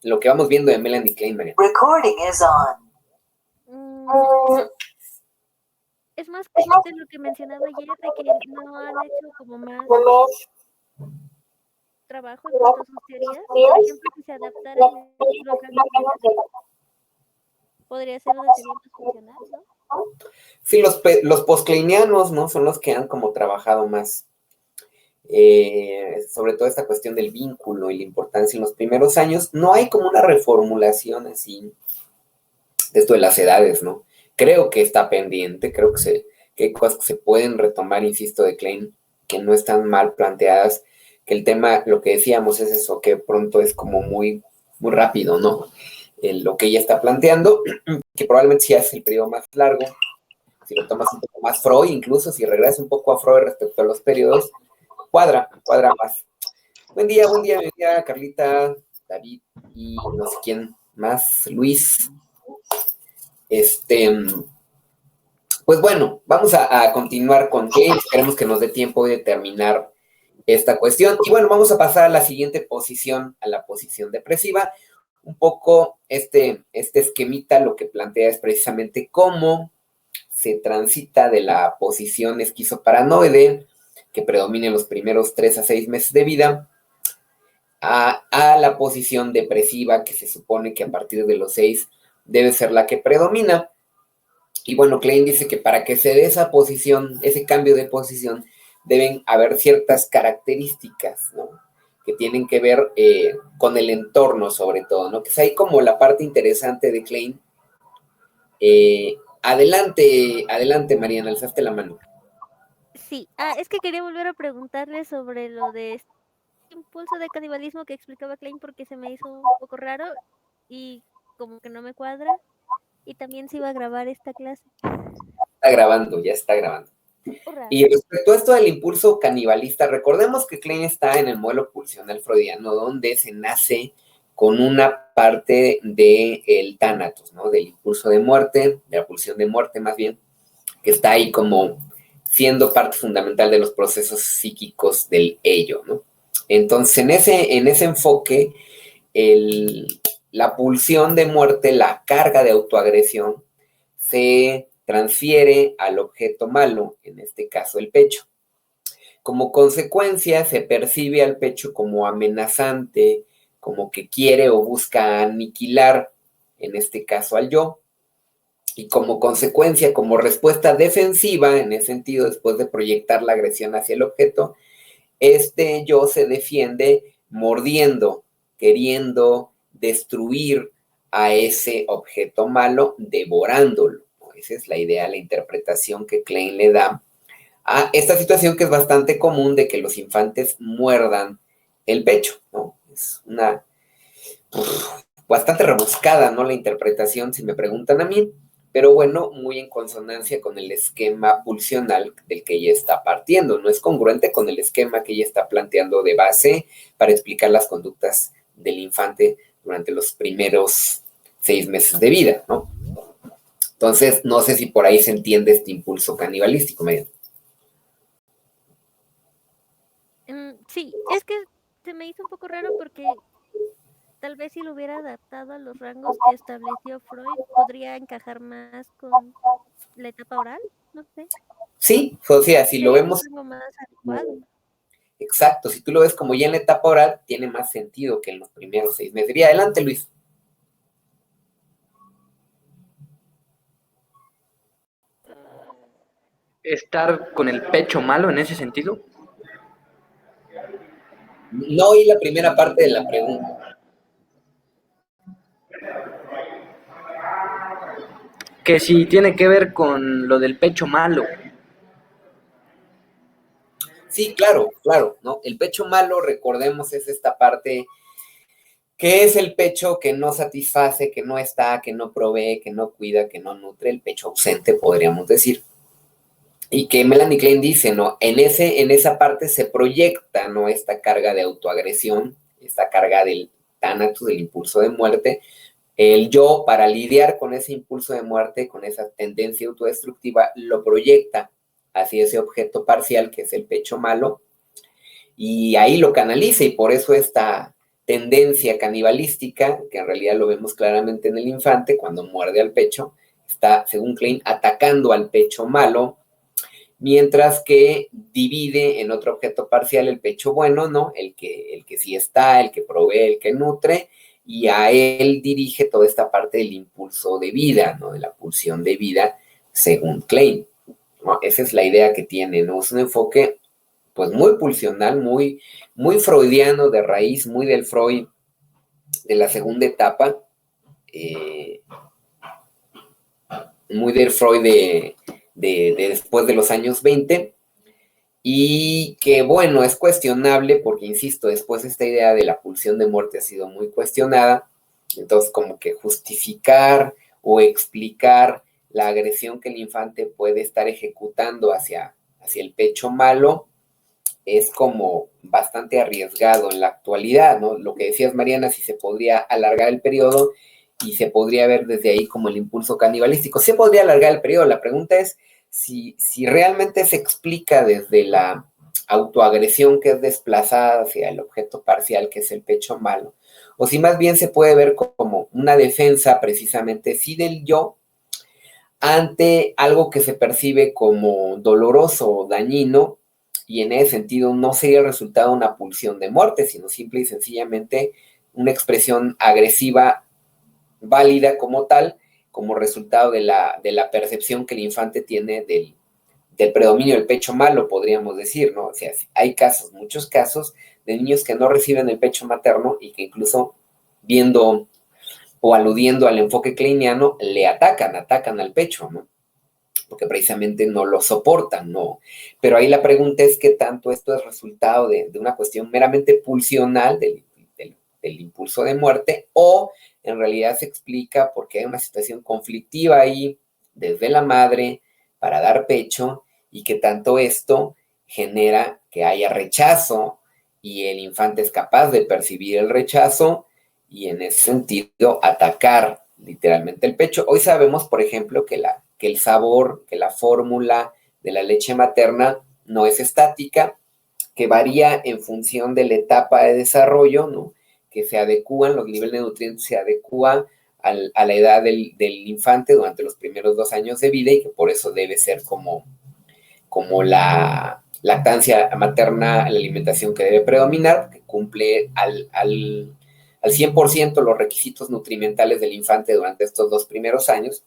lo que vamos viendo de Melanie Klein, María. Recording is on. Es más de lo que mencionaba ayer, de que no han hecho como más trabajo en cuanto a sus teorías. Por ejemplo, que se adaptara el libro podría ser una teoría más funcional, ¿no? Sí, los postkleinianos, ¿no? Son los que han como trabajado más sobre todo esta cuestión del vínculo y la importancia en los primeros años. No hay como una reformulación así de esto de las edades, ¿no? Creo que está pendiente, creo que hay cosas que se pueden retomar, insisto, de Klein, que no están mal planteadas, que el tema, lo que decíamos es eso, que pronto es como muy, muy rápido, ¿no? Lo que ella está planteando, que probablemente sí es el periodo más largo, si lo tomas un poco más Freud, incluso si regresas un poco a Freud respecto a los periodos, cuadra más. Buen día, Carlita, David y no sé quién más, Luis. Pues bueno, vamos a continuar con Klein. Esperemos que nos dé tiempo de terminar esta cuestión. Y bueno, vamos a pasar a la siguiente posición, a la posición depresiva. Un poco este esquemita lo que plantea es precisamente cómo se transita de la posición esquizoparanoide, que predomina en los primeros 3 a 6 meses de vida, a la posición depresiva, que se supone que a partir de los 6 debe ser la que predomina. Y bueno, Klein dice que para que se dé esa posición, ese cambio de posición, deben haber ciertas características, ¿no? Que tienen que ver con el entorno, sobre todo, ¿no? Que es ahí como la parte interesante de Klein. Adelante, Mariana, alzaste la mano. Sí, es que quería volver a preguntarle sobre lo de este impulso de canibalismo que explicaba Klein porque se me hizo un poco raro y como que no me cuadra. Y también se iba a grabar esta clase. Ya está grabando. Y respecto a esto del impulso canibalista, recordemos que Klein está en el modelo pulsional freudiano, donde se nace con una parte del tánatos, ¿no? Del impulso de muerte, de la pulsión de muerte más bien, que está ahí como siendo parte fundamental de los procesos psíquicos del ello, ¿no? Entonces, en ese enfoque, la pulsión de muerte, la carga de autoagresión, se transfiere al objeto malo, en este caso el pecho. Como consecuencia, se percibe al pecho como amenazante, como que quiere o busca aniquilar, en este caso al yo, y como consecuencia, como respuesta defensiva, en ese sentido, después de proyectar la agresión hacia el objeto, este yo se defiende mordiendo, queriendo destruir a ese objeto malo, devorándolo. Esa es la idea, la interpretación que Klein le da a esta situación que es bastante común de que los infantes muerdan el pecho, ¿no? Es una bastante rebuscada, ¿no? La interpretación, si me preguntan a mí, pero bueno, muy en consonancia con el esquema pulsional del que ella está partiendo. No es congruente con el esquema que ella está planteando de base para explicar las conductas del infante durante los primeros 6 meses de vida, ¿no? Entonces, no sé si por ahí se entiende este impulso canibalístico, medio. Sí, es que se me hizo un poco raro porque tal vez si lo hubiera adaptado a los rangos que estableció Freud, podría encajar más con la etapa oral, no sé. Sí, o sea, si lo vemos... Un más adecuado. Exacto, si tú lo ves como ya en la etapa oral, tiene más sentido que en los primeros 6 meses. Y adelante, Luis. ¿Estar con el pecho malo en ese sentido? No oí la primera parte de la pregunta. Que si tiene que ver con lo del pecho malo. Sí, claro, ¿no? El pecho malo, recordemos, es esta parte que es el pecho que no satisface, que no está, que no provee, que no cuida, que no nutre, el pecho ausente, podríamos decir. Y que Melanie Klein dice, ¿no? En esa parte se proyecta, ¿no? Esta carga de autoagresión, esta carga del tánatos, del impulso de muerte. El yo, para lidiar con ese impulso de muerte, con esa tendencia autodestructiva, lo proyecta hacia ese objeto parcial que es el pecho malo, y ahí lo canaliza, y por eso esta tendencia canibalística, que en realidad lo vemos claramente en el infante cuando muerde al pecho, está, según Klein, atacando al pecho malo, mientras que divide en otro objeto parcial el pecho bueno, ¿no? El que sí está, el que provee, el que nutre, y a él dirige toda esta parte del impulso de vida, ¿no? De la pulsión de vida, según Klein, ¿no? Esa es la idea que tiene, ¿no? Es un enfoque, pues, muy pulsional, muy freudiano de raíz, muy del Freud de la segunda etapa, muy del Freud de después de los años 20, y que, bueno, es cuestionable porque, insisto, después esta idea de la pulsión de muerte ha sido muy cuestionada, entonces como que justificar o explicar la agresión que el infante puede estar ejecutando hacia el pecho malo es como bastante arriesgado en la actualidad, ¿no? Lo que decías, Mariana, si se podría alargar el periodo y se podría ver desde ahí como el impulso canibalístico. Se podría alargar el periodo, la pregunta es si realmente se explica desde la autoagresión que es desplazada hacia el objeto parcial que es el pecho malo, o si más bien se puede ver como una defensa precisamente sí del yo ante algo que se percibe como doloroso o dañino, y en ese sentido no sería el resultado de una pulsión de muerte, sino simple y sencillamente una expresión agresiva válida como tal, como resultado de la percepción que el infante tiene del predominio del pecho malo, podríamos decir, ¿no? O sea, hay casos, muchos casos de niños que no reciben el pecho materno y que incluso viendo o aludiendo al enfoque kleiniano, le atacan al pecho, ¿no? Porque precisamente no lo soportan, ¿no? Pero ahí la pregunta es qué tanto esto es resultado de una cuestión meramente pulsional del impulso de muerte, o en realidad se explica porque hay una situación conflictiva ahí desde la madre para dar pecho, y que tanto esto genera que haya rechazo y el infante es capaz de percibir el rechazo y en ese sentido atacar literalmente el pecho. Hoy sabemos, por ejemplo, que el sabor, que la fórmula de la leche materna no es estática, que varía en función de la etapa de desarrollo, ¿no? Que se adecúan, los niveles de nutrientes se adecúan a la edad del infante durante los primeros 2 años de vida, y que por eso debe ser como la lactancia materna, la alimentación que debe predominar, que cumple al 100% los requisitos nutrimentales del infante durante estos 2 primeros años,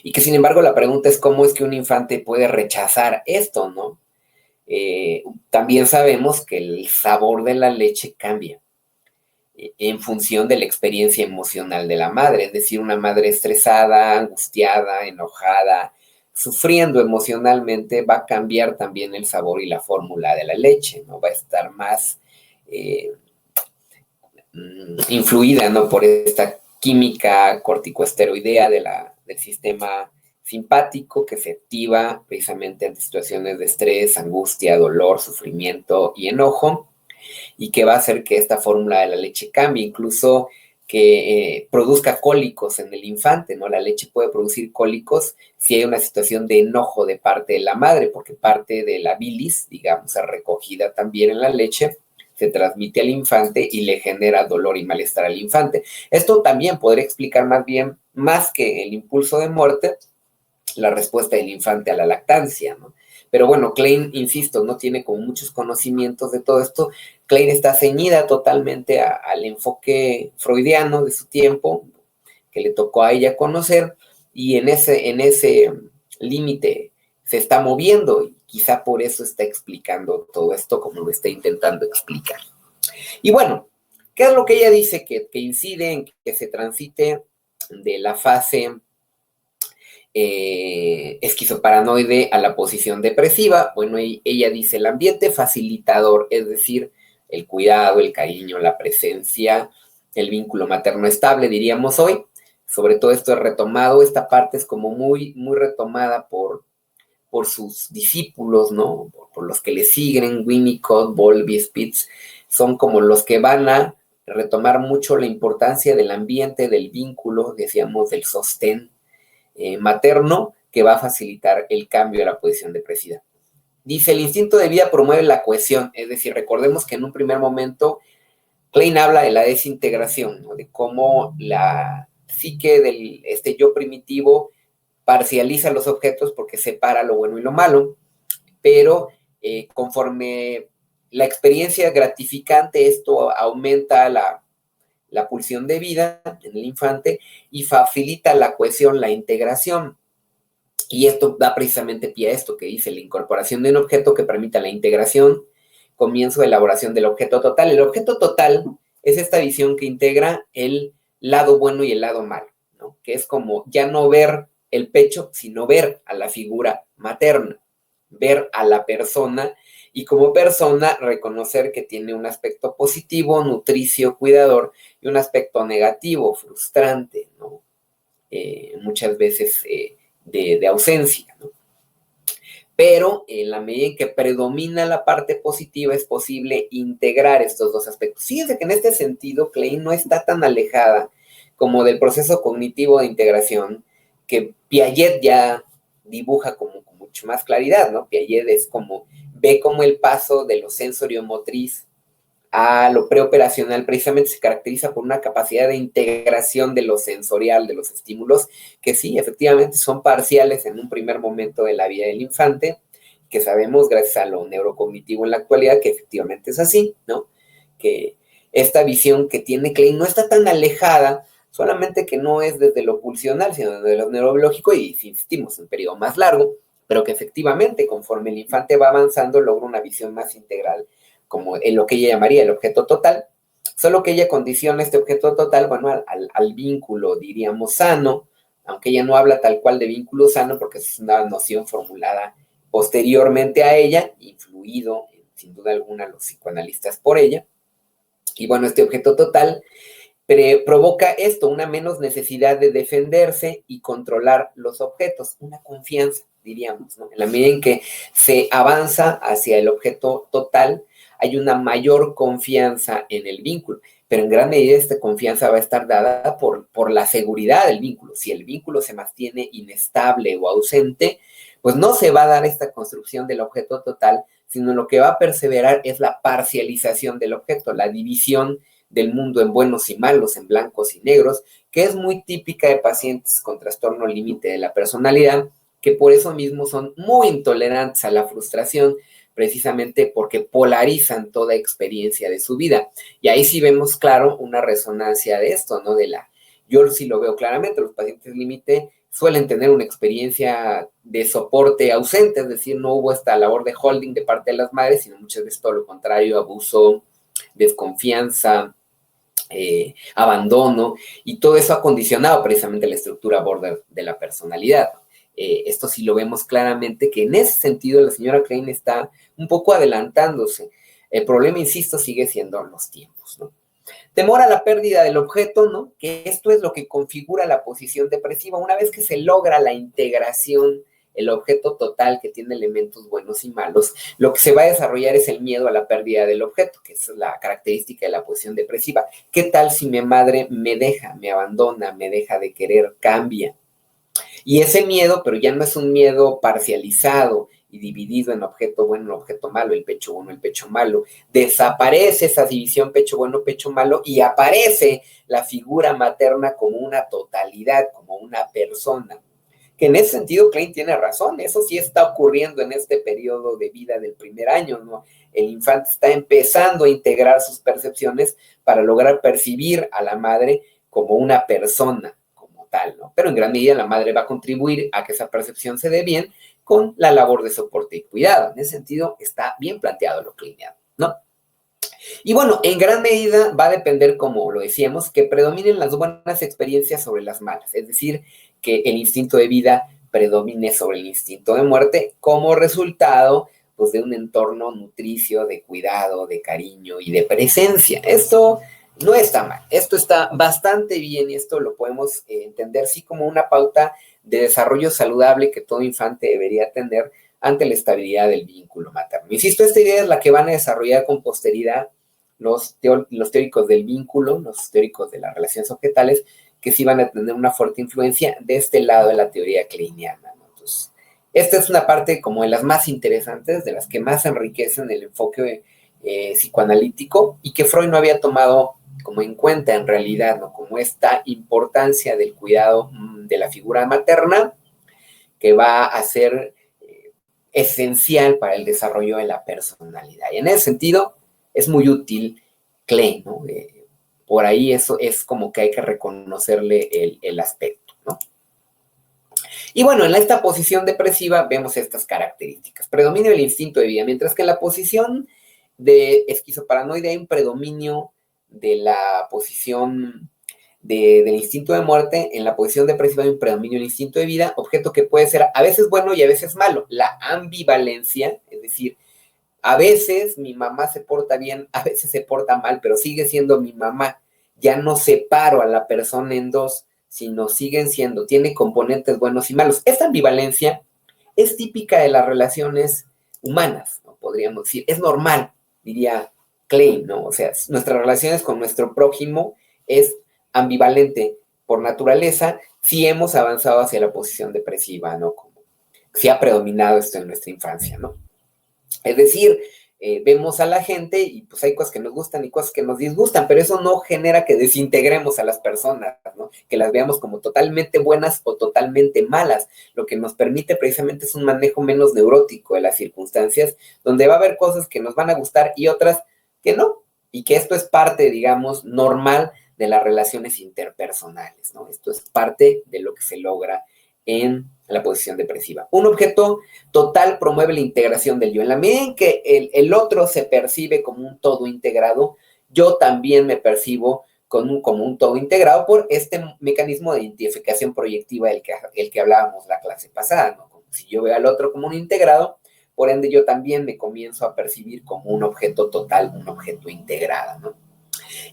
y que sin embargo la pregunta es cómo es que un infante puede rechazar esto, ¿no? También sabemos que el sabor de la leche cambia en función de la experiencia emocional de la madre, es decir, una madre estresada, angustiada, enojada, sufriendo emocionalmente, va a cambiar también el sabor y la fórmula de la leche, ¿no? Va a estar más influida, ¿no? Por esta química corticoesteroidea del sistema simpático que se activa precisamente ante situaciones de estrés, angustia, dolor, sufrimiento y enojo, y que va a hacer que esta fórmula de la leche cambie, incluso que produzca cólicos en el infante, ¿no? La leche puede producir cólicos si hay una situación de enojo de parte de la madre, porque parte de la bilis, digamos, recogida también en la leche, se transmite al infante y le genera dolor y malestar al infante. Esto también podría explicar más que el impulso de muerte, la respuesta del infante a la lactancia, ¿no? Pero bueno, Klein, insisto, no tiene como muchos conocimientos de todo esto. Klein está ceñida totalmente al enfoque freudiano de su tiempo, que le tocó a ella conocer, y en ese límite se está moviendo, y quizá por eso está explicando todo esto como lo está intentando explicar. Y bueno, ¿qué es lo que ella dice que incide en que se transite de la fase esquizoparanoide a la posición depresiva? Bueno, ella dice el ambiente facilitador, es decir, el cuidado, el cariño, la presencia, el vínculo materno estable, diríamos hoy. Sobre todo esto es retomado, esta parte es como muy, muy retomada por sus discípulos, ¿no? Por los que le siguen, Winnicott, Bowlby, Spitz, son como los que van a retomar mucho la importancia del ambiente, del vínculo, decíamos, del sostén materno, que va a facilitar el cambio a la posición depresiva. Dice, el instinto de vida promueve la cohesión, es decir, recordemos que en un primer momento Klein habla de la desintegración, ¿no? De cómo la psique del yo primitivo parcializa los objetos porque separa lo bueno y lo malo, pero conforme la experiencia gratificante, esto aumenta la pulsión de vida en el infante y facilita la cohesión, la integración. Y esto da precisamente pie a esto que dice la incorporación de un objeto que permita la integración, comienzo de elaboración del objeto total. El objeto total es esta visión que integra el lado bueno y el lado malo, ¿no? Que es como ya no ver el pecho, sino ver a la figura materna, ver a la persona y como persona reconocer que tiene un aspecto positivo, nutricio, cuidador, y un aspecto negativo, frustrante, ¿no? Muchas veces de ausencia, ¿no? Pero en la medida en que predomina la parte positiva es posible integrar estos dos aspectos. Fíjense que en este sentido Klein no está tan alejada como del proceso cognitivo de integración que Piaget ya dibuja como con mucho más claridad, ¿no? Piaget es como, ve como el paso de lo sensoriomotriz a lo preoperacional precisamente se caracteriza por una capacidad de integración de lo sensorial, de los estímulos, que sí, efectivamente son parciales en un primer momento de la vida del infante, que sabemos gracias a lo neurocognitivo en la actualidad que efectivamente es así, ¿no? Que esta visión que tiene Klein no está tan alejada, solamente que no es desde lo pulsional, sino desde lo neurobiológico y, si insistimos, un periodo más largo, pero que efectivamente conforme el infante va avanzando logra una visión más integral como en lo que ella llamaría el objeto total, solo que ella condiciona este objeto total, bueno, al vínculo, diríamos, sano, aunque ella no habla tal cual de vínculo sano, porque es una noción formulada posteriormente a ella, influido, sin duda alguna, los psicoanalistas por ella, y bueno, este objeto total provoca esto, una menos necesidad de defenderse y controlar los objetos, una confianza, diríamos, ¿no? En la medida en que se avanza hacia el objeto total, hay una mayor confianza en el vínculo, pero en gran medida esta confianza va a estar dada por la seguridad del vínculo. Si el vínculo se mantiene inestable o ausente, pues no se va a dar esta construcción del objeto total, sino lo que va a perseverar es la parcialización del objeto, la división del mundo en buenos y malos, en blancos y negros, que es muy típica de pacientes con trastorno límite de la personalidad, que por eso mismo son muy intolerantes a la frustración, precisamente porque polarizan toda experiencia de su vida. Y ahí sí vemos claro una resonancia de esto, ¿no? Yo sí lo veo claramente, los pacientes límite suelen tener una experiencia de soporte ausente, es decir, no hubo esta labor de holding de parte de las madres, sino muchas veces todo lo contrario, abuso, desconfianza, abandono, y todo eso ha condicionado precisamente la estructura border de la personalidad. Esto sí lo vemos claramente, que en ese sentido la señora Klein está un poco adelantándose. El problema, insisto, sigue siendo los tiempos, ¿no? Temor a la pérdida del objeto, ¿no? Que esto es lo que configura la posición depresiva. Una vez que se logra la integración, el objeto total que tiene elementos buenos y malos, lo que se va a desarrollar es el miedo a la pérdida del objeto, que es la característica de la posición depresiva. ¿Qué tal si mi madre me deja, me abandona, me deja de querer, cambia? Y ese miedo, pero ya no es un miedo parcializado y dividido en objeto bueno, objeto malo, el pecho bueno, el pecho malo. Desaparece esa división pecho bueno, pecho malo y aparece la figura materna como una totalidad, como una persona. Que en ese sentido Klein tiene razón, eso sí está ocurriendo en este periodo de vida del primer año, ¿no? El infante está empezando a integrar sus percepciones para lograr percibir a la madre como una persona, como tal, ¿no? Pero en gran medida la madre va a contribuir a que esa percepción se dé bien con la labor de soporte y cuidado. En ese sentido está bien planteado lo kleiniano, ¿no? Y bueno, en gran medida va a depender, como lo decíamos, que predominen las buenas experiencias sobre las malas, es decir, que el instinto de vida predomine sobre el instinto de muerte como resultado pues, de un entorno nutricio, de cuidado, de cariño y de presencia. Esto no está mal, esto está bastante bien y esto lo podemos entender sí como una pauta de desarrollo saludable que todo infante debería tener ante la estabilidad del vínculo materno. Insisto, esta idea es la que van a desarrollar con posteridad los teóricos del vínculo, los teóricos de las relaciones objetales, que sí van a tener una fuerte influencia de este lado de la teoría kleiniana, ¿no? Entonces, esta es una parte como de las más interesantes, de las que más enriquecen el enfoque psicoanalítico y que Freud no había tomado como en cuenta en realidad, ¿no? Como esta importancia del cuidado de la figura materna que va a ser esencial para el desarrollo de la personalidad. Y en ese sentido es muy útil Klein, ¿no? Por ahí eso es como que hay que reconocerle el aspecto, ¿no? Y bueno, en esta posición depresiva vemos estas características. Predominio del instinto de vida, mientras que en la posición de esquizoparanoide hay un predominio de la posición del instinto de muerte. En la posición depresiva hay un predominio del instinto de vida, objeto que puede ser a veces bueno y a veces malo. La ambivalencia, es decir, a veces mi mamá se porta bien, a veces se porta mal, pero sigue siendo mi mamá. Ya no separo a la persona en dos, sino siguen siendo, tiene componentes buenos y malos. Esta ambivalencia es típica de las relaciones humanas, ¿no? Podríamos decir, es normal, diría Klein, ¿no? O sea, nuestras relaciones con nuestro prójimo es ambivalente por naturaleza si hemos avanzado hacia la posición depresiva, ¿no? Como si ha predominado esto en nuestra infancia, ¿no? Es decir, vemos a la gente y pues hay cosas que nos gustan y cosas que nos disgustan, pero eso no genera que desintegremos a las personas, ¿no? Que las veamos como totalmente buenas o totalmente malas. Lo que nos permite precisamente es un manejo menos neurótico de las circunstancias, donde va a haber cosas que nos van a gustar y otras que no, y que esto es parte, digamos, normal de las relaciones interpersonales, ¿no? Esto es parte de lo que se logra en la posición depresiva. Un objeto total promueve la integración del yo. En la medida en que el otro se percibe como un todo integrado, yo también me percibo como un todo integrado por este mecanismo de identificación proyectiva del que hablábamos la clase pasada, ¿no? Como si yo veo al otro como un integrado, por ende yo también me comienzo a percibir como un objeto total, un objeto integrado, ¿no?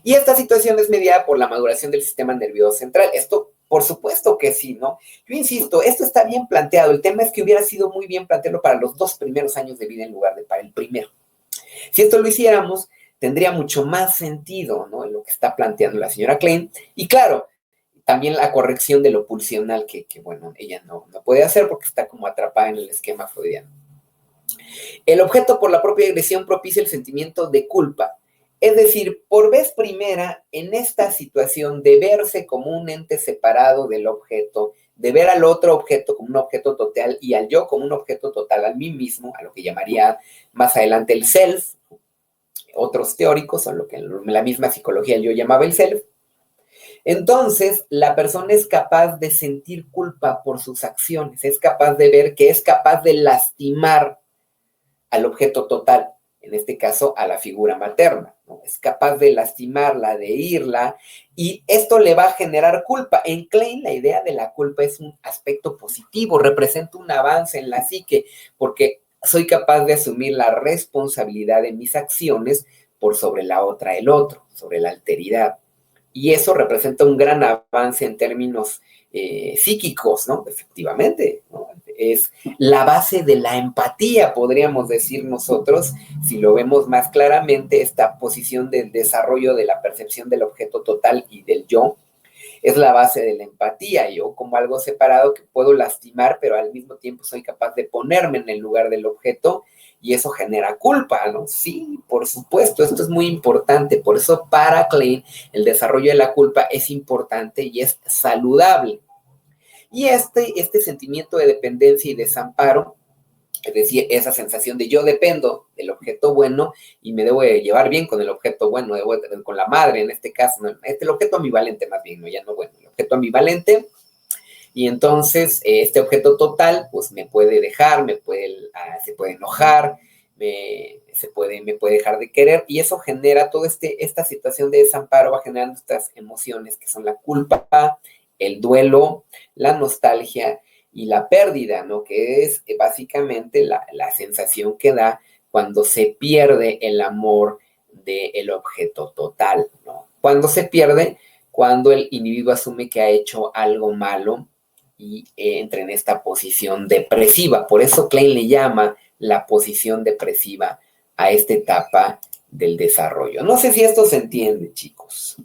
Y esta situación es mediada por la maduración del sistema nervioso central. Esto, por supuesto que sí, ¿no? Yo insisto, esto está bien planteado. El tema es que hubiera sido muy bien plantearlo para los 2 primeros años de vida en lugar de para el primero. Si esto lo hiciéramos, tendría mucho más sentido, ¿no? En lo que está planteando la señora Klein. Y claro, también la corrección de lo pulsional bueno, ella no puede hacer porque está como atrapada en el esquema freudiano. El objeto por la propia agresión propicia el sentimiento de culpa. Es decir, por vez primera, en esta situación de verse como un ente separado del objeto, de ver al otro objeto como un objeto total y al yo como un objeto total, al mí mismo, a lo que llamaría más adelante el self, otros teóricos, o lo que en la misma psicología yo llamaba el self, entonces la persona es capaz de sentir culpa por sus acciones, es capaz de ver que es capaz de lastimar al objeto total, en este caso a la figura materna, ¿no? Es capaz de lastimarla, de herirla, y esto le va a generar culpa. En Klein la idea de la culpa es un aspecto positivo, representa un avance en la psique, porque soy capaz de asumir la responsabilidad de mis acciones por sobre la otra, el otro, sobre la alteridad. Y eso representa un gran avance en términos psíquicos, ¿no? Efectivamente, ¿no? Es la base de la empatía, podríamos decir nosotros, si lo vemos más claramente, esta posición del desarrollo de la percepción del objeto total y del yo, es la base de la empatía. Yo como algo separado que puedo lastimar, pero al mismo tiempo soy capaz de ponerme en el lugar del objeto y eso genera culpa, ¿no? Sí, por supuesto, esto es muy importante. Por eso para Klein el desarrollo de la culpa es importante y es saludable. Y este sentimiento de dependencia y desamparo, es decir, esa sensación de yo dependo del objeto bueno y me debo de llevar bien con el objeto bueno, con la madre en este caso, ¿no? El objeto ambivalente más bien, no, ya no bueno, el objeto ambivalente. Y entonces este objeto total pues me puede dejar, se puede enojar, me puede dejar de querer, y eso genera toda esta situación de desamparo, va generando estas emociones que son la culpa, el duelo, la nostalgia y la pérdida, ¿no? Que es básicamente la sensación que da cuando se pierde el amor del objeto total, ¿no? Cuando se pierde, cuando el individuo asume que ha hecho algo malo y entra en esta posición depresiva. Por eso Klein le llama la posición depresiva a esta etapa del desarrollo. No sé si esto se entiende, chicos.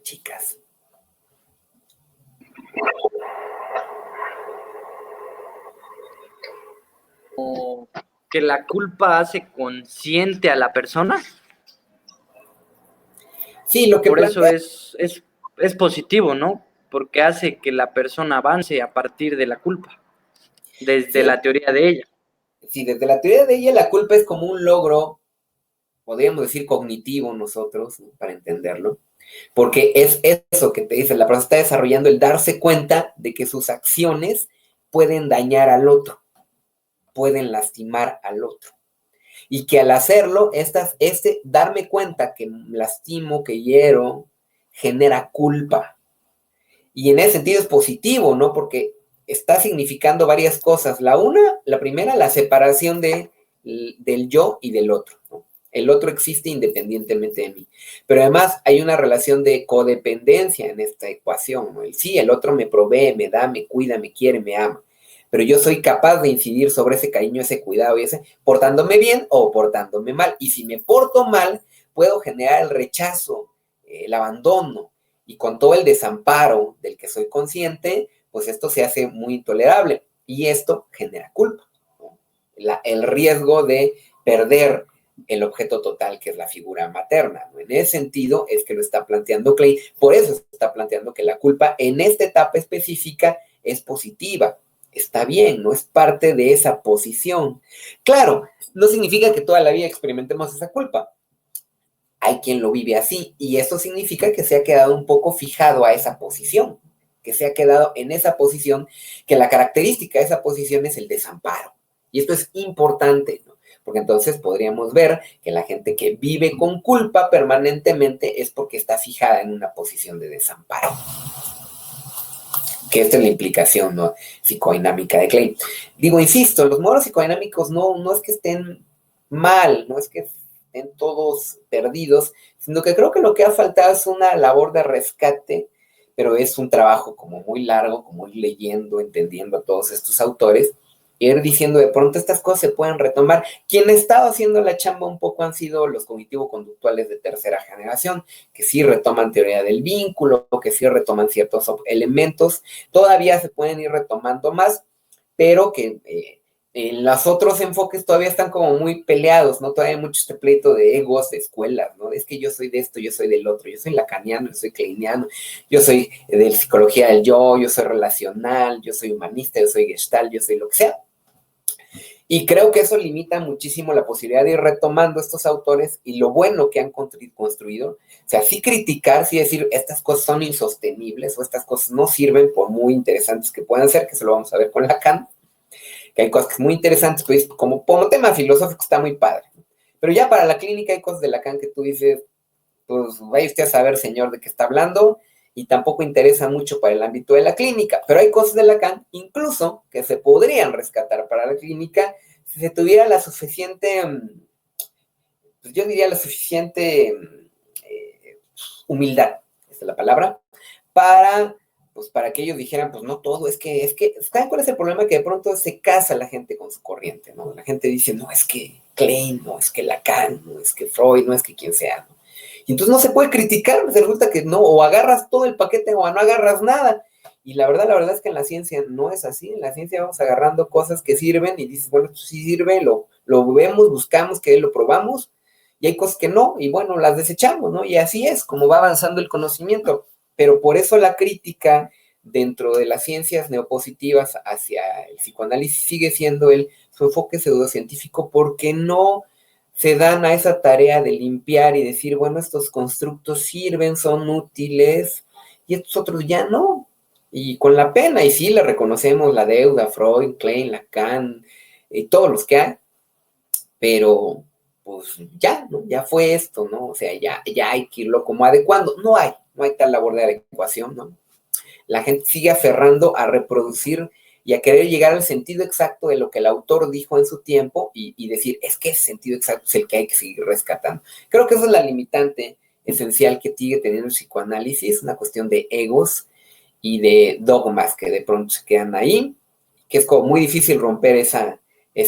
Chicas. que la culpa hace consciente a la persona. Sí, lo que por plantea... eso es positivo, ¿no? Porque hace que la persona avance a partir de la culpa, desde Sí. la teoría de ella. Sí, desde la teoría de ella la culpa es como un logro, podríamos decir cognitivo nosotros, ¿no? Para entenderlo, porque es eso que te dice, la persona está desarrollando el darse cuenta de que sus acciones pueden dañar al otro, pueden lastimar al otro. Y que al hacerlo, darme cuenta que lastimo, que hiero, genera culpa. Y en ese sentido es positivo, ¿no? Porque está significando varias cosas. La primera, la separación del yo y del otro, ¿no? El otro existe independientemente de mí. Pero además hay una relación de codependencia en esta ecuación, ¿no? Sí, el otro me provee, me da, me cuida, me quiere, me ama. Pero yo soy capaz de incidir sobre ese cariño, ese cuidado y ese, portándome bien o portándome mal. Y si me porto mal, puedo generar el rechazo, el abandono. Y con todo el desamparo del que soy consciente, pues esto se hace muy intolerable. Y esto genera culpa, ¿no? El riesgo de perder el objeto total, que es la figura materna, ¿no? En ese sentido es que lo está planteando Klein. Por eso está planteando que la culpa en esta etapa específica es positiva. Está bien, no es parte de esa posición. Claro, no significa que toda la vida experimentemos esa culpa. Hay quien lo vive así, y eso significa que se ha quedado un poco fijado a esa posición, que se ha quedado en esa posición, que la característica de esa posición es el desamparo. Y esto es importante, ¿no? Porque entonces podríamos ver que la gente que vive con culpa permanentemente es porque está fijada en una posición de desamparo. Que esta es la implicación, ¿no?, psicodinámica de Klein. Digo, insisto, los modelos psicodinámicos no es que estén mal, no es que estén todos perdidos, sino que creo que lo que ha faltado es una labor de rescate, pero es un trabajo como muy largo, como ir leyendo, entendiendo a todos estos autores, ir diciendo de pronto estas cosas se pueden retomar. Quien ha estado haciendo la chamba un poco han sido los cognitivo-conductuales de tercera generación, que sí retoman teoría del vínculo, que sí retoman ciertos elementos, todavía se pueden ir retomando más, pero que en los otros enfoques todavía están como muy peleados, ¿no? Todavía hay mucho este pleito de egos, de escuelas, ¿no? Es que yo soy de esto, yo soy del otro, yo soy lacaniano, yo soy kleiniano, yo soy de psicología del yo soy relacional, yo soy humanista, yo soy gestalt, yo soy lo que sea. Y creo que eso limita muchísimo la posibilidad de ir retomando estos autores y lo bueno que han construido. O sea, sí criticar, sí decir, estas cosas son insostenibles o estas cosas no sirven por muy interesantes que puedan ser, que se lo vamos a ver con Lacan, que hay cosas que son muy interesantes, pues como tema filosófico está muy padre. Pero ya para la clínica hay cosas de Lacan que tú dices, pues vaya usted a saber, señor, de qué está hablando, y tampoco interesa mucho para el ámbito de la clínica, pero hay cosas de Lacan incluso que se podrían rescatar para la clínica si se tuviera la suficiente, pues yo diría la suficiente humildad, esa es la palabra, para que ellos dijeran, pues no todo, es que, ¿saben cuál es el problema? Que de pronto se casa la gente con su corriente, ¿no? La gente dice, no, es que Klein, no, es que Lacan, no, es que Freud, no, es que quien sea, ¿no? Y entonces no se puede criticar, resulta que no, o agarras todo el paquete o no agarras nada. Y la verdad es que en la ciencia no es así. En la ciencia vamos agarrando cosas que sirven y dices, bueno, esto sí sirve, lo vemos, buscamos que lo probamos, y hay cosas que no, y bueno, las desechamos, ¿no? Y así es como va avanzando el conocimiento. Pero por eso la crítica dentro de las ciencias neopositivas hacia el psicoanálisis sigue siendo su enfoque pseudocientífico, porque no se dan a esa tarea de limpiar y decir, bueno, estos constructos sirven, son útiles, y estos otros ya no. Y con la pena, y sí le reconocemos la deuda, Freud, Klein, Lacan, y todos los que hay, pero pues ya, ¿no? Ya fue esto, ¿no? O sea, ya hay que irlo como adecuando. No hay tal labor de adecuación, ¿no? La gente sigue aferrando a reproducir y a querer llegar al sentido exacto de lo que el autor dijo en su tiempo y decir, es que ese sentido exacto es el que hay que seguir rescatando. Creo que esa es la limitante esencial que sigue teniendo el psicoanálisis, una cuestión de egos y de dogmas que de pronto se quedan ahí, que es como muy difícil romper esa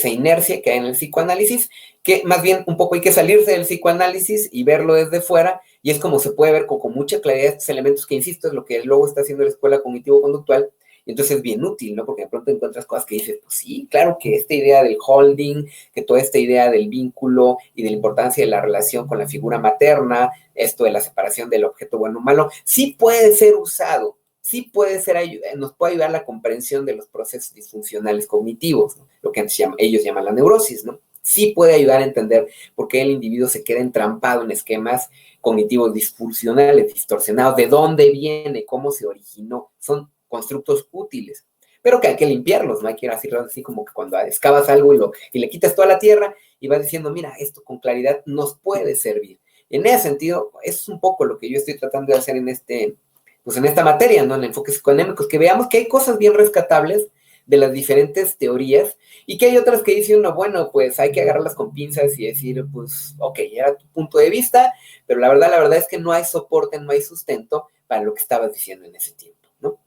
inercia que hay en el psicoanálisis, que más bien un poco hay que salirse del psicoanálisis y verlo desde fuera, y es como se puede ver con mucha claridad estos elementos que, insisto, es lo que luego está haciendo la escuela cognitivo-conductual, Y entonces es bien útil, ¿no? Porque de pronto encuentras cosas que dices, pues sí, claro que esta idea del holding, que toda esta idea del vínculo y de la importancia de la relación con la figura materna, esto de la separación del objeto bueno o malo, sí puede ser usado, sí puede ser, nos puede ayudar a la comprensión de los procesos disfuncionales cognitivos, ¿no? Lo que ellos llaman la neurosis, ¿no? Sí puede ayudar a entender por qué el individuo se queda entrampado en esquemas cognitivos disfuncionales, distorsionados, de dónde viene, cómo se originó, son constructos útiles, pero que hay que limpiarlos, no hay que decirlo así como que cuando excavas algo y le quitas toda la tierra y vas diciendo, mira, esto con claridad nos puede servir. En ese sentido, es un poco lo que yo estoy tratando de hacer en esta materia, ¿no? En enfoques psicoanémicos, que veamos que hay cosas bien rescatables de las diferentes teorías y que hay otras que dicen uno, bueno, pues hay que agarrarlas con pinzas y decir, pues, ok, era tu punto de vista, pero la verdad es que no hay soporte, no hay sustento para lo que estabas diciendo en ese tiempo, ¿no?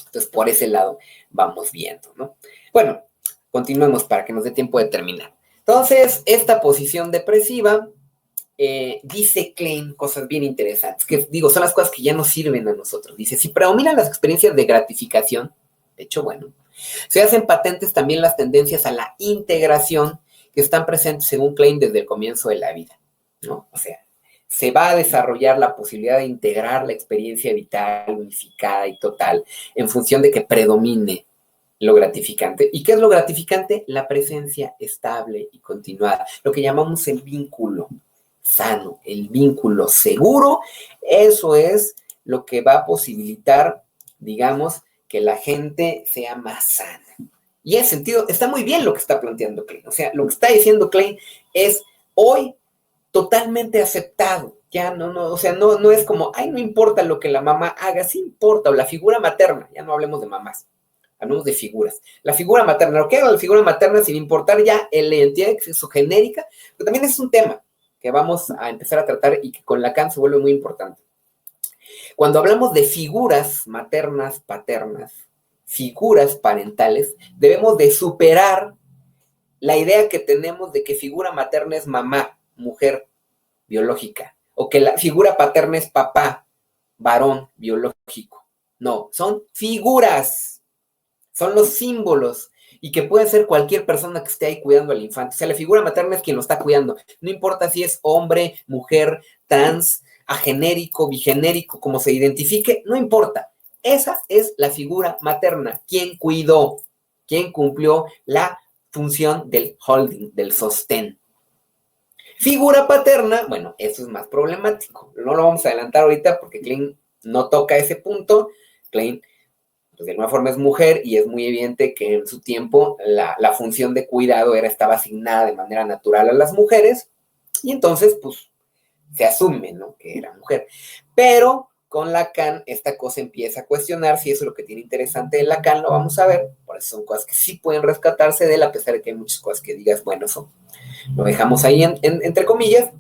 Entonces, por ese lado vamos viendo, ¿no? Bueno, continuemos para que nos dé tiempo de terminar. Entonces, esta posición depresiva, dice Klein cosas bien interesantes, que digo, son las cosas que ya nos sirven a nosotros. Dice, si predominan las experiencias de gratificación, de hecho, bueno, se hacen patentes también las tendencias a la integración que están presentes, según Klein, desde el comienzo de la vida, ¿no? O sea, se va a desarrollar la posibilidad de integrar la experiencia vital, unificada y total, en función de que predomine lo gratificante. ¿Y qué es lo gratificante? La presencia estable y continuada, lo que llamamos el vínculo sano, el vínculo seguro. Eso es lo que va a posibilitar, digamos, que la gente sea más sana. Y en ese sentido, está muy bien lo que está planteando Klein. O sea, lo que está diciendo Klein es hoy totalmente aceptado. Ya o sea, no es como, ay, no importa lo que la mamá haga, sí importa, o la figura materna, ya no hablemos de mamás, hablemos de figuras. La figura materna, lo que haga la figura materna, sin importar ya la identidad exogenérica, pero también es un tema que vamos a empezar a tratar y que con Lacan se vuelve muy importante. Cuando hablamos de figuras maternas, paternas, figuras parentales, debemos de superar la idea que tenemos de que figura materna es mamá, mujer biológica, o que la figura paterna es papá, varón biológico. No, son figuras, son los símbolos, y que puede ser cualquier persona que esté ahí cuidando al infante. O sea, la figura materna es quien lo está cuidando. No importa si es hombre, mujer, trans, agenérico, bigenérico, como se identifique, no importa. Esa es la figura materna, quien cuidó, quien cumplió la función del holding, del sostén. Figura paterna, bueno, eso es más problemático. No lo vamos a adelantar ahorita porque Klein no toca ese punto. Klein, pues de alguna forma es mujer y es muy evidente que en su tiempo la función de cuidado estaba asignada de manera natural a las mujeres y entonces, pues, se asume, ¿no?, que era mujer. Pero con Lacan esta cosa empieza a cuestionar si eso es lo que tiene interesante de Lacan, lo vamos a ver. Por eso son cosas que sí pueden rescatarse de él, a pesar de que hay muchas cosas que digas, bueno, eso lo dejamos ahí entre comillas,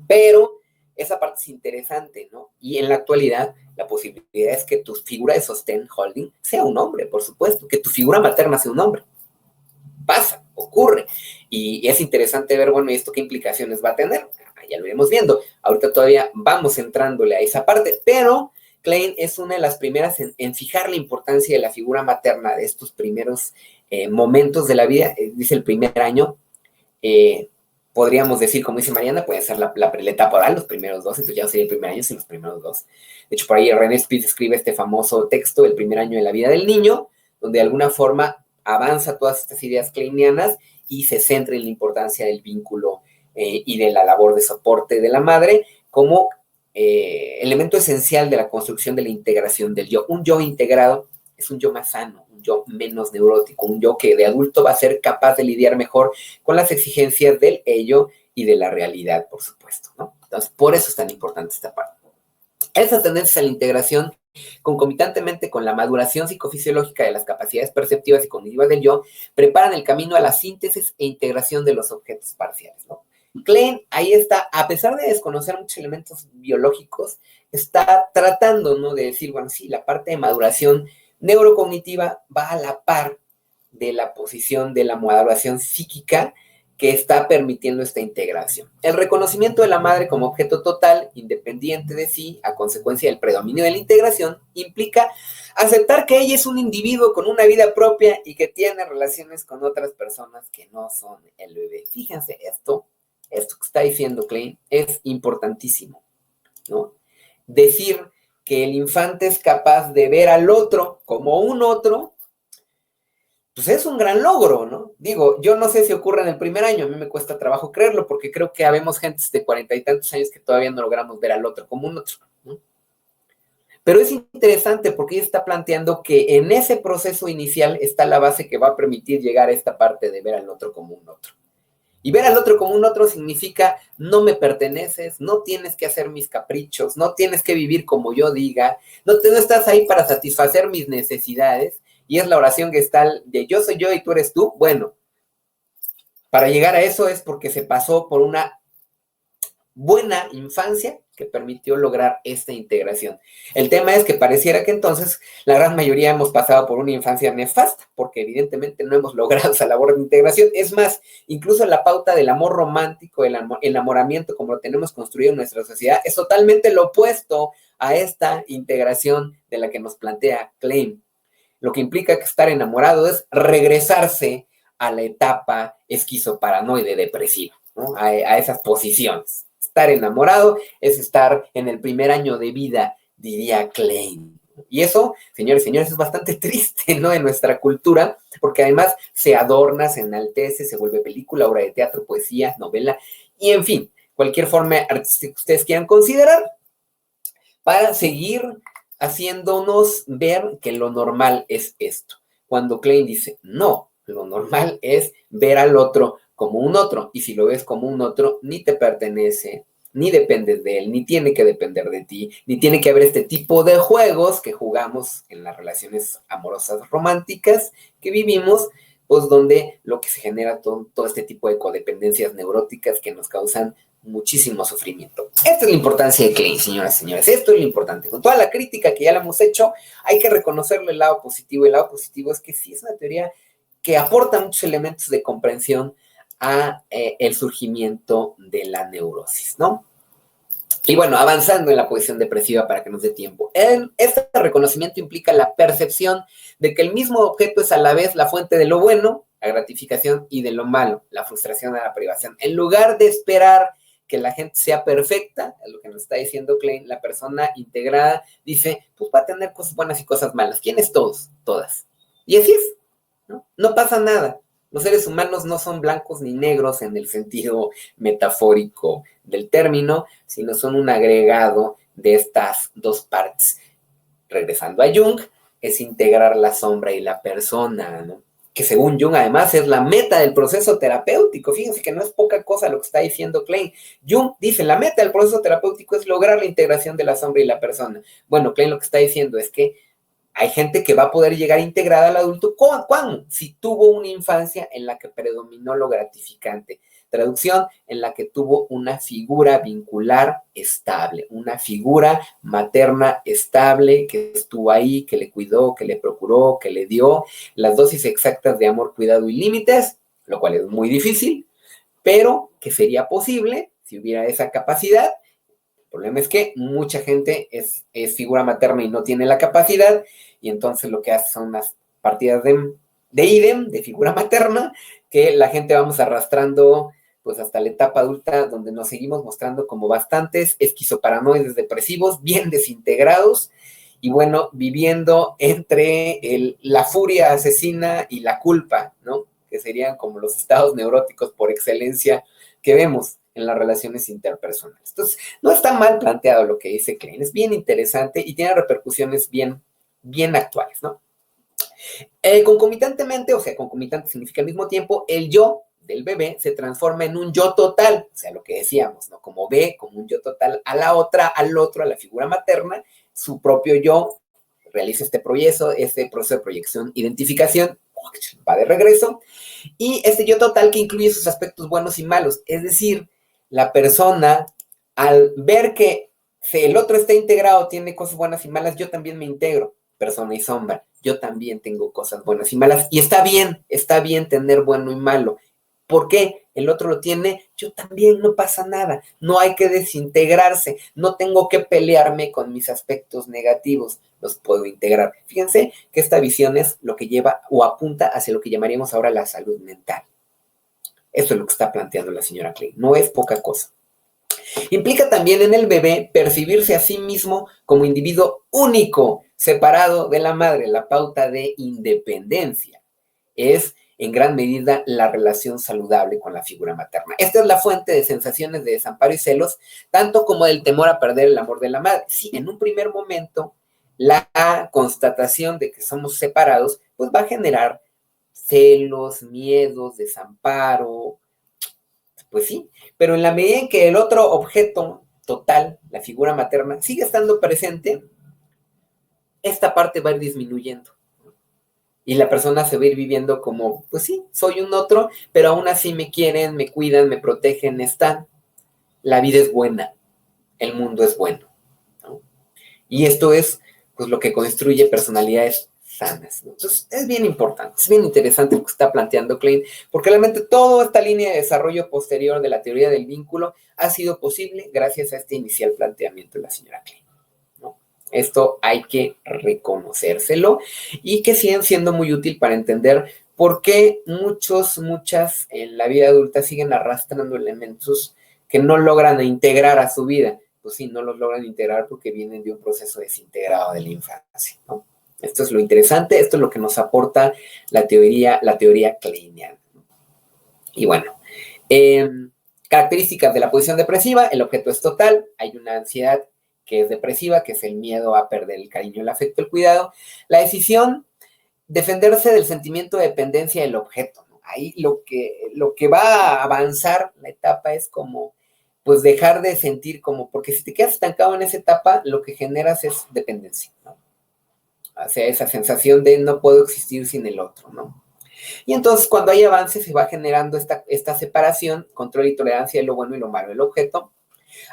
pero esa parte es interesante, ¿no? Y en la actualidad, la posibilidad es que tu figura de sostén, holding, sea un hombre, por supuesto, que tu figura materna sea un hombre. Pasa, ocurre. Y es interesante ver, bueno, ¿y esto qué implicaciones va a tener? Ya lo iremos viendo. Ahorita todavía vamos entrándole a esa parte, pero Klein es una de las primeras en fijar la importancia de la figura materna de estos primeros momentos de la vida, dice el primer año. Podríamos decir, como dice Mariana, puede ser la etapa oral, los primeros dos, entonces ya no sería el primer año, sino los primeros dos. De hecho, por ahí René Spitz escribe este famoso texto, El primer año de la vida del niño, donde de alguna forma avanza todas estas ideas kleinianas y se centra en la importancia del vínculo y de la labor de soporte de la madre como elemento esencial de la construcción de la integración del yo. Un yo integrado es un yo más sano, un yo menos neurótico, un yo que de adulto va a ser capaz de lidiar mejor con las exigencias del ello y de la realidad, por supuesto, ¿no? Entonces, por eso es tan importante esta parte. Esas tendencias a la integración, concomitantemente con la maduración psicofisiológica de las capacidades perceptivas y cognitivas del yo, preparan el camino a la síntesis e integración de los objetos parciales, ¿no? Klein, ahí está, a pesar de desconocer muchos elementos biológicos, está tratando, ¿no?, de decir, bueno, sí, la parte de maduración neurocognitiva va a la par de la posición de la maduración psíquica que está permitiendo esta integración. El reconocimiento de la madre como objeto total, independiente de sí, a consecuencia del predominio de la integración, implica aceptar que ella es un individuo con una vida propia y que tiene relaciones con otras personas que no son el bebé. Fíjense, esto que está diciendo Klein es importantísimo, ¿no? Decir que el infante es capaz de ver al otro como un otro, pues es un gran logro, ¿no? Digo, yo no sé si ocurre en el primer año, a mí me cuesta trabajo creerlo, porque creo que habemos gentes de 40 y tantos años que todavía no logramos ver al otro como un otro, ¿no? Pero es interesante porque ella está planteando que en ese proceso inicial está la base que va a permitir llegar a esta parte de ver al otro como un otro. Y ver al otro como un otro significa no me perteneces, no tienes que hacer mis caprichos, no tienes que vivir como yo diga, no estás ahí para satisfacer mis necesidades. Y es la oración gestal de yo soy yo y tú eres tú. Bueno, para llegar a eso es porque se pasó por una buena infancia que permitió lograr esta integración. El tema es que pareciera que entonces la gran mayoría hemos pasado por una infancia nefasta, porque evidentemente no hemos logrado esa labor de integración. Es más, incluso la pauta del amor romántico, el enamoramiento como lo tenemos construido en nuestra sociedad, es totalmente lo opuesto a esta integración de la que nos plantea Klein. Lo que implica que estar enamorado es regresarse a la etapa esquizoparanoide depresiva, ¿no? A esas posiciones. Estar enamorado es estar en el primer año de vida, diría Klein. Y eso, señores y señores, es bastante triste, ¿no? En nuestra cultura, porque además se adorna, se enaltece, se vuelve película, obra de teatro, poesía, novela, y en fin, cualquier forma artística que ustedes quieran considerar, para seguir haciéndonos ver que lo normal es esto. Cuando Klein dice, no, lo normal es ver al otro como un otro, y si lo ves como un otro, ni te pertenece, ni dependes de él, ni tiene que depender de ti, ni tiene que haber este tipo de juegos que jugamos en las relaciones amorosas románticas que vivimos, pues donde lo que se genera todo este tipo de codependencias neuróticas que nos causan muchísimo sufrimiento. Esta es la importancia de Klein, señoras y señores. Esto es lo importante. Con toda la crítica que ya le hemos hecho, hay que reconocerle el lado positivo. El lado positivo es que sí es una teoría que aporta muchos elementos de comprensión a el surgimiento de la neurosis, ¿no? Y bueno, avanzando en la posición depresiva para que nos dé tiempo. Este reconocimiento implica la percepción de que el mismo objeto es a la vez la fuente de lo bueno, la gratificación, y de lo malo, la frustración, la privación. En lugar de esperar que la gente sea perfecta, es lo que nos está diciendo Klein, la persona integrada dice, pues va a tener cosas buenas y cosas malas. ¿Quiénes todos? Todas. Y así es, ¿no? No pasa nada. Los seres humanos no son blancos ni negros en el sentido metafórico del término, sino son un agregado de estas dos partes. Regresando a Jung, es integrar la sombra y la persona, ¿no? Que según Jung además es la meta del proceso terapéutico. Fíjense que no es poca cosa lo que está diciendo Klein. Jung dice, la meta del proceso terapéutico es lograr la integración de la sombra y la persona. Bueno, Klein lo que está diciendo es que hay gente que va a poder llegar integrada al adulto. ¿Cuándo? Si tuvo una infancia en la que predominó lo gratificante. Traducción, en la que tuvo una figura vincular estable, una figura materna estable que estuvo ahí, que le cuidó, que le procuró, que le dio las dosis exactas de amor, cuidado y límites, lo cual es muy difícil, pero que sería posible si hubiera esa capacidad. El problema es que mucha gente es figura materna y no tiene la capacidad, y entonces lo que hace son unas partidas de idem, de figura materna, que la gente vamos arrastrando pues hasta la etapa adulta, donde nos seguimos mostrando como bastantes esquizoparanoides depresivos, bien desintegrados, y bueno, viviendo entre la furia asesina y la culpa, ¿no? Que serían como los estados neuróticos por excelencia que vemos en las relaciones interpersonales. Entonces, no está mal planteado lo que dice Klein, es bien interesante y tiene repercusiones bien actuales, ¿no? Concomitantemente, o sea, concomitante significa al mismo tiempo, el yo del bebé se transforma en un yo total, o sea, lo que decíamos, ¿no? Como ve, como un yo total a la otra, al otro, a la figura materna, su propio yo realiza este proceso de proyección, identificación, va de regreso, y este yo total que incluye sus aspectos buenos y malos, es decir, la persona, al ver que el otro está integrado, tiene cosas buenas y malas, yo también me integro, persona y sombra, yo también tengo cosas buenas y malas, y está bien tener bueno y malo, ¿Por qué? El otro lo tiene, yo también, no pasa nada. No hay que desintegrarse. No tengo que pelearme con mis aspectos negativos. Los puedo integrar. Fíjense que esta visión es lo que lleva o apunta hacia lo que llamaríamos ahora la salud mental. Eso es lo que está planteando la señora Klein. No es poca cosa. Implica también en el bebé percibirse a sí mismo como individuo único, separado de la madre, la pauta de independencia. Es en gran medida la relación saludable con la figura materna. Esta es la fuente de sensaciones de desamparo y celos, tanto como del temor a perder el amor de la madre. Sí, en un primer momento, la constatación de que somos separados, pues va a generar celos, miedos, desamparo, pues sí, pero en la medida en que el otro objeto total, la figura materna, sigue estando presente, esta parte va a ir disminuyendo. Y la persona se va a ir viviendo como, pues sí, soy un otro, pero aún así me quieren, me cuidan, me protegen, están. La vida es buena, el mundo es bueno, ¿no? Y esto es, pues, lo que construye personalidades sanas, ¿no? Entonces, es bien importante, es bien interesante lo que está planteando Klein, porque realmente toda esta línea de desarrollo posterior de la teoría del vínculo ha sido posible gracias a este inicial planteamiento de la señora Klein. Esto hay que reconocérselo y que siguen siendo muy útil para entender por qué muchas en la vida adulta siguen arrastrando elementos que no logran integrar a su vida. Pues sí, no los logran integrar porque vienen de un proceso desintegrado de la infancia, ¿no? Esto es lo interesante, esto es lo que nos aporta la teoría kleiniana. Y bueno, características de la posición depresiva: el objeto es total, hay una ansiedad que es depresiva, que es el miedo a perder el cariño, el afecto, el cuidado. La decisión, defenderse del sentimiento de dependencia del objeto, ¿no? Ahí lo que va a avanzar la etapa es como, pues, dejar de sentir como, porque si te quedas estancado en esa etapa, lo que generas es dependencia, ¿no? O sea, esa sensación de no puedo existir sin el otro, ¿no? Y entonces, cuando hay avance, se va generando esta separación, control y tolerancia de lo bueno y lo malo del objeto.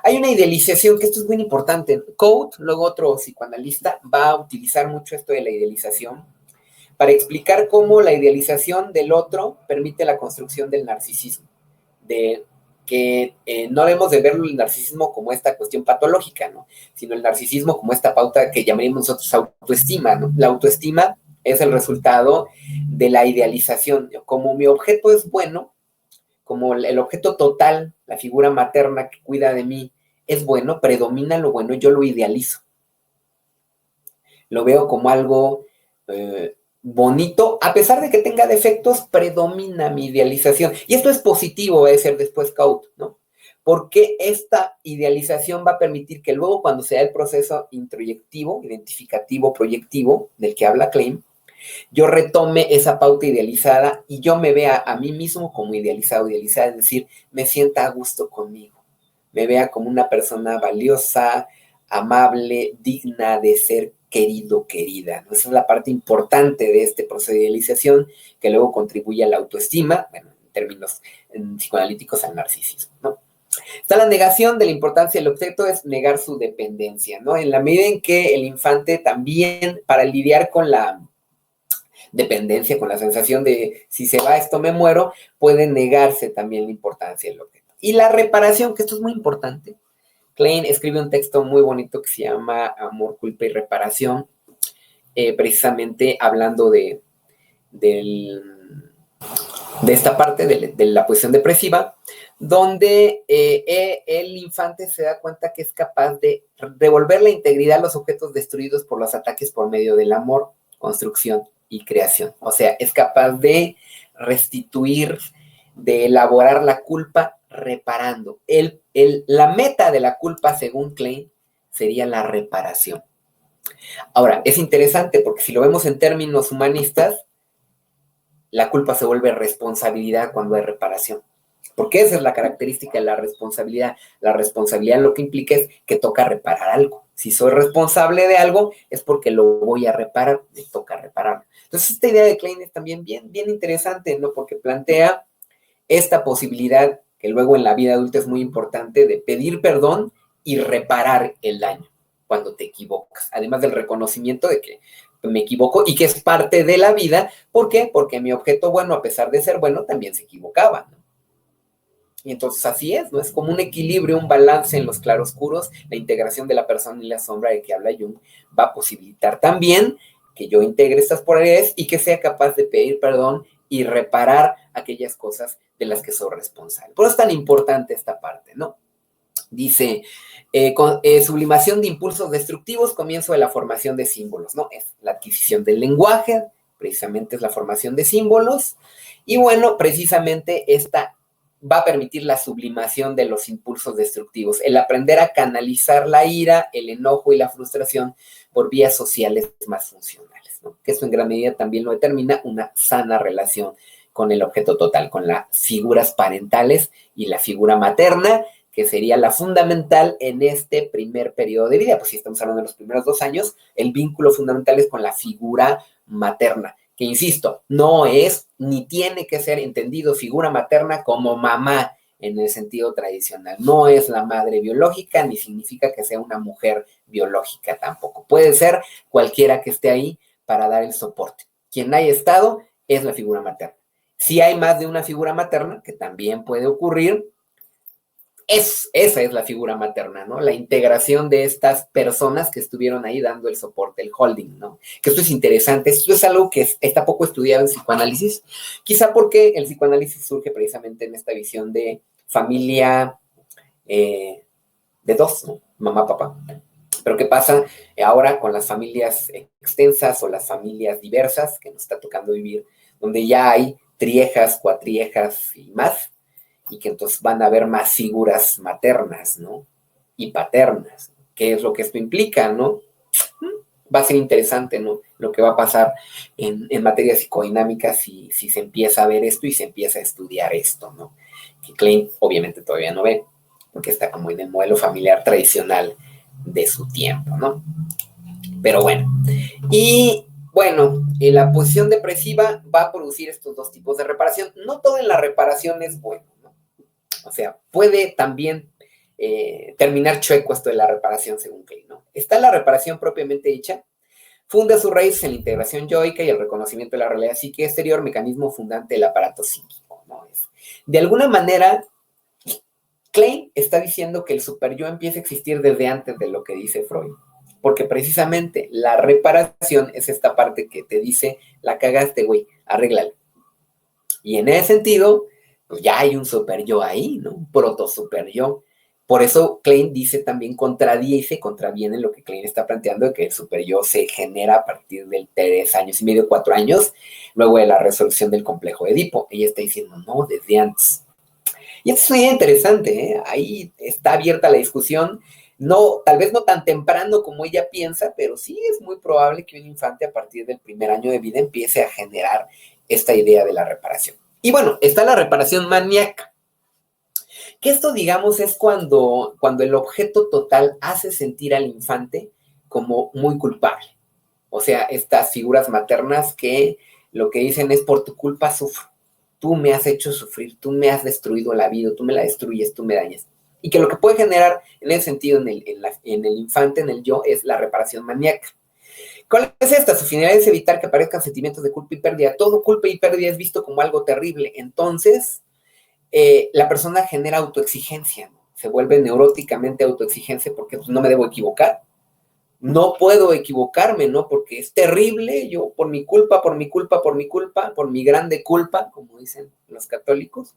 Hay una idealización, que esto es muy importante. Coate, luego otro psicoanalista, va a utilizar mucho esto de la idealización para explicar cómo la idealización del otro permite la construcción del narcisismo, de que no debemos de ver el narcisismo como esta cuestión patológica, ¿no? Sino el narcisismo como esta pauta que llamaríamos nosotros autoestima, ¿no? La autoestima es el resultado de la idealización. Como mi objeto es bueno, como el objeto total, la figura materna que cuida de mí, es bueno, predomina lo bueno, yo lo idealizo. Lo veo como algo bonito, a pesar de que tenga defectos, predomina mi idealización. Y esto es positivo, va a decir después Coate, ¿no? Porque esta idealización va a permitir que luego, cuando sea el proceso introyectivo, identificativo, proyectivo, del que habla Klein, yo retome esa pauta idealizada y yo me vea a mí mismo como idealizada, es decir, me sienta a gusto conmigo, me vea como una persona valiosa, amable, digna de ser querido, querida, ¿no? Esa es la parte importante de este proceso de idealización, que luego contribuye a la autoestima, bueno, en términos psicoanalíticos, al narcisismo, ¿no? Está la negación de la importancia del objeto, es negar su dependencia, ¿no? En la medida en que el infante también, para lidiar con la dependencia, con la sensación de si se va esto me muero, puede negarse también la importancia del objeto. Y la reparación, que esto es muy importante. Klein escribe un texto muy bonito que se llama Amor, Culpa y Reparación, precisamente hablando de esta parte de la posición depresiva, donde el infante se da cuenta que es capaz de devolver la integridad a los objetos destruidos por los ataques por medio del amor, construcción y creación. O sea, es capaz de restituir, de elaborar la culpa reparando. La meta de la culpa, según Klein, sería la reparación. Ahora, es interesante porque si lo vemos en términos humanistas, la culpa se vuelve responsabilidad cuando hay reparación. Porque esa es la característica de la responsabilidad. La responsabilidad lo que implica es que toca reparar algo. Si soy responsable de algo, es porque lo voy a reparar, me toca repararlo. Entonces, esta idea de Klein es también bien interesante, ¿no? Porque plantea esta posibilidad, que luego en la vida adulta es muy importante, de pedir perdón y reparar el daño cuando te equivocas. Además del reconocimiento de que me equivoco y que es parte de la vida. ¿Por qué? Porque mi objeto bueno, a pesar de ser bueno, también se equivocaba, ¿no? Y entonces así es, ¿no? Es como un equilibrio, un balance en los claroscuros. La integración de la persona y la sombra de que habla Jung va a posibilitar también que yo integre estas polaridades y que sea capaz de pedir perdón y reparar aquellas cosas de las que soy responsable. Por eso es tan importante esta parte, ¿no? Dice, sublimación de impulsos destructivos, comienzo de la formación de símbolos, ¿no? Es la adquisición del lenguaje, precisamente es la formación de símbolos, y bueno, precisamente esta va a permitir la sublimación de los impulsos destructivos, el aprender a canalizar la ira, el enojo y la frustración por vías sociales más funcionales, ¿no? Que eso en gran medida también lo determina una sana relación con el objeto total, con las figuras parentales y la figura materna, que sería la fundamental en este primer periodo de vida. Pues si estamos hablando de los primeros 2 años, el vínculo fundamental es con la figura materna, que insisto, no es ni tiene que ser entendido figura materna como mamá en el sentido tradicional. No es la madre biológica, ni significa que sea una mujer biológica tampoco. Puede ser cualquiera que esté ahí para dar el soporte. Quien haya estado es la figura materna. Si hay más de una figura materna, que también puede ocurrir, esa es la figura materna, ¿no? La integración de estas personas que estuvieron ahí dando el soporte, el holding, ¿no? Que esto es interesante, esto es algo que está poco estudiado en psicoanálisis, quizá porque el psicoanálisis surge precisamente en esta visión de familia de dos, ¿no? Mamá, papá. Pero ¿qué pasa ahora con las familias extensas o las familias diversas que nos está tocando vivir, donde ya hay triejas, cuatriejas y más? Y que entonces van a haber más figuras maternas, ¿no? Y paternas. ¿Qué es lo que esto implica, no? Va a ser interesante, ¿no? Lo que va a pasar en materia psicodinámica si se empieza a ver esto y se empieza a estudiar esto, ¿no? Que Klein obviamente todavía no ve, porque está como en el modelo familiar tradicional de su tiempo, ¿no? Pero bueno. Y bueno, la posición depresiva va a producir estos dos tipos de reparación. No todo en la reparación es bueno. O sea, puede también terminar chueco esto de la reparación según Klein, ¿no? Está la reparación propiamente dicha, funda sus raíces en la integración yoica y el reconocimiento de la realidad psíquica exterior, mecanismo fundante del aparato psíquico, ¿no? De alguna manera, Klein está diciendo que el superyo empieza a existir desde antes de lo que dice Freud, porque precisamente la reparación es esta parte que te dice, la cagaste, güey, arréglala. Y en ese sentido, pues ya hay un super yo ahí, ¿no? Un proto super yo. Por eso Klein dice también contraviene lo que Klein está planteando de que el super yo se genera a partir del 3 años y medio, 4 años, luego de la resolución del complejo de Edipo. Ella está diciendo, no, desde antes. Y esto es muy interesante, ¿eh? Ahí está abierta la discusión. No, tal vez no tan temprano como ella piensa, pero sí es muy probable que un infante a partir del primer año de vida empiece a generar esta idea de la reparación. Y bueno, está la reparación maníaca, que esto, digamos, es cuando el objeto total hace sentir al infante como muy culpable. O sea, estas figuras maternas que lo que dicen es por tu culpa sufro. Tú me has hecho sufrir, tú me has destruido la vida, tú me la destruyes, tú me dañas. Y que lo que puede generar en ese sentido en el infante, en el yo, es la reparación maníaca. ¿Cuál es esta? Su finalidad es evitar que aparezcan sentimientos de culpa y pérdida. Todo culpa y pérdida es visto como algo terrible. Entonces, la persona genera autoexigencia, ¿no? Se vuelve neuróticamente autoexigencia porque pues, no me debo equivocar. No puedo equivocarme, ¿no? Porque es terrible, yo por mi culpa, por mi grande culpa, como dicen los católicos.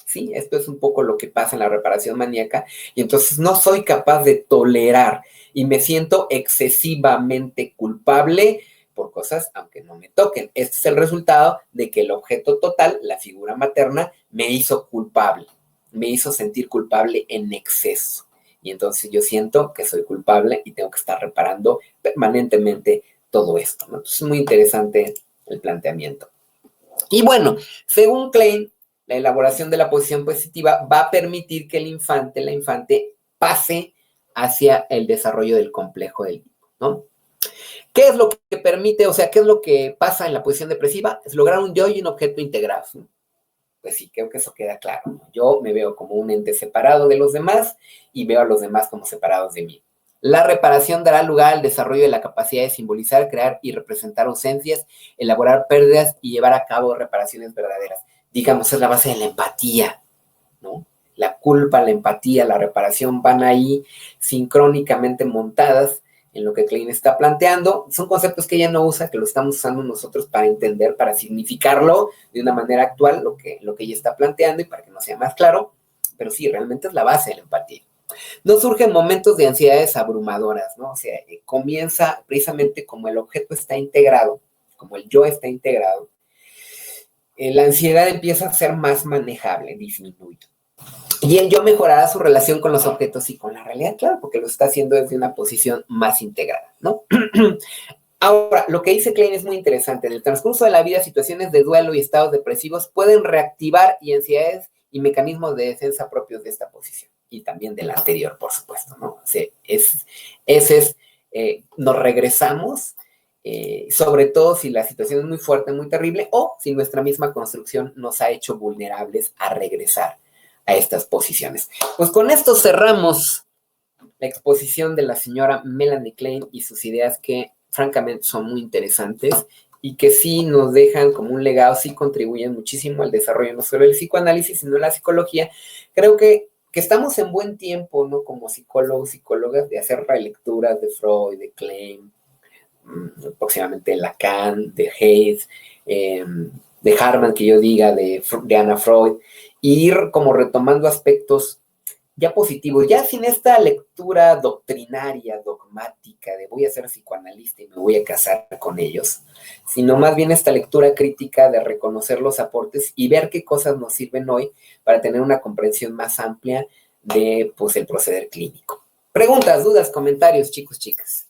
Sí, esto es un poco lo que pasa en la reparación maníaca. Y entonces no soy capaz de tolerar y me siento excesivamente culpable por cosas aunque no me toquen. Este es el resultado de que el objeto total, la figura materna, me hizo culpable, me hizo sentir culpable en exceso. Y entonces yo siento que soy culpable y tengo que estar reparando permanentemente todo esto, ¿no? Entonces es muy interesante el planteamiento. Y bueno, según Klein, la elaboración de la posición positiva va a permitir que la infante pase hacia el desarrollo del complejo del Edipo, ¿no? ¿Qué es lo que permite, o sea, qué es lo que pasa en la posición depresiva? Es lograr un yo y un objeto integrados, ¿no? Pues sí, creo que eso queda claro, ¿no? Yo me veo como un ente separado de los demás y veo a los demás como separados de mí. La reparación dará lugar al desarrollo de la capacidad de simbolizar, crear y representar ausencias, elaborar pérdidas y llevar a cabo reparaciones verdaderas. Digamos, es la base de la empatía, ¿no? La culpa, la empatía, la reparación van ahí sincrónicamente montadas en lo que Klein está planteando. Son conceptos que ella no usa, que lo estamos usando nosotros para entender, para significarlo de una manera actual, lo que ella está planteando y para que nos sea más claro, pero sí, realmente es la base de la empatía. No surgen momentos de ansiedades abrumadoras, ¿no? O sea, comienza precisamente como el objeto está integrado, como el yo está integrado, la ansiedad empieza a ser más manejable, disminuye. Y el yo mejorará su relación con los objetos y con la realidad, claro, porque lo está haciendo desde una posición más integrada, ¿no? Ahora, lo que dice Klein es muy interesante. En el transcurso de la vida, situaciones de duelo y estados depresivos pueden reactivar y ansiedades y mecanismos de defensa propios de esta posición. Y también de la anterior, por supuesto, ¿no? O sea, nos regresamos, sobre todo si la situación es muy fuerte, muy terrible, o si nuestra misma construcción nos ha hecho vulnerables a regresar a estas posiciones. Pues con esto cerramos la exposición de la señora Melanie Klein y sus ideas que francamente son muy interesantes y que sí nos dejan como un legado, sí contribuyen muchísimo al desarrollo no solo del psicoanálisis, sino de la psicología. Creo que estamos en buen tiempo, ¿no? Como psicólogos, psicólogas, de hacer relecturas de Freud, de Klein, próximamente de Lacan, de Hayes, de Harman, que yo diga, de Anna Freud, y ir como retomando aspectos ya positivos, ya sin esta lectura doctrinaria, dogmática, de voy a ser psicoanalista y me voy a casar con ellos, sino más bien esta lectura crítica de reconocer los aportes y ver qué cosas nos sirven hoy para tener una comprensión más amplia de, pues, el proceder clínico. Preguntas, dudas, comentarios, chicos, chicas.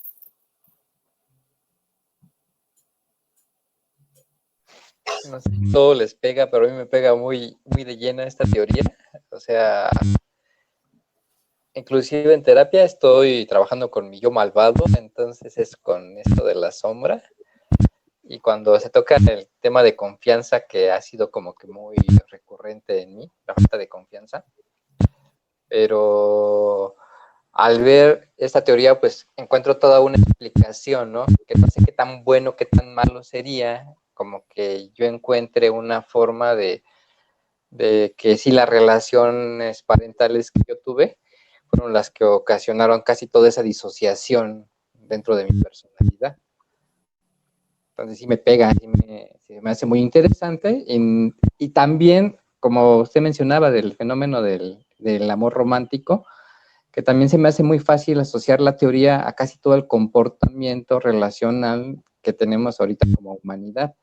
No sé, todo les pega, pero a mí me pega muy, muy de lleno esta teoría. O sea, inclusive en terapia estoy trabajando con mi yo malvado, entonces es con esto de la sombra. Y cuando se toca el tema de confianza, que ha sido como que muy recurrente en mí, la falta de confianza, pero al ver esta teoría, pues encuentro toda una explicación, ¿no? Que no sé qué tan bueno, qué tan malo sería, como que yo encuentre una forma de que sí las relaciones parentales que yo tuve fueron las que ocasionaron casi toda esa disociación dentro de mi personalidad. Entonces sí me pega, sí me hace muy interesante. Y también, como usted mencionaba, del fenómeno del amor romántico, que también se me hace muy fácil asociar la teoría a casi todo el comportamiento relacional que tenemos ahorita como humanidad,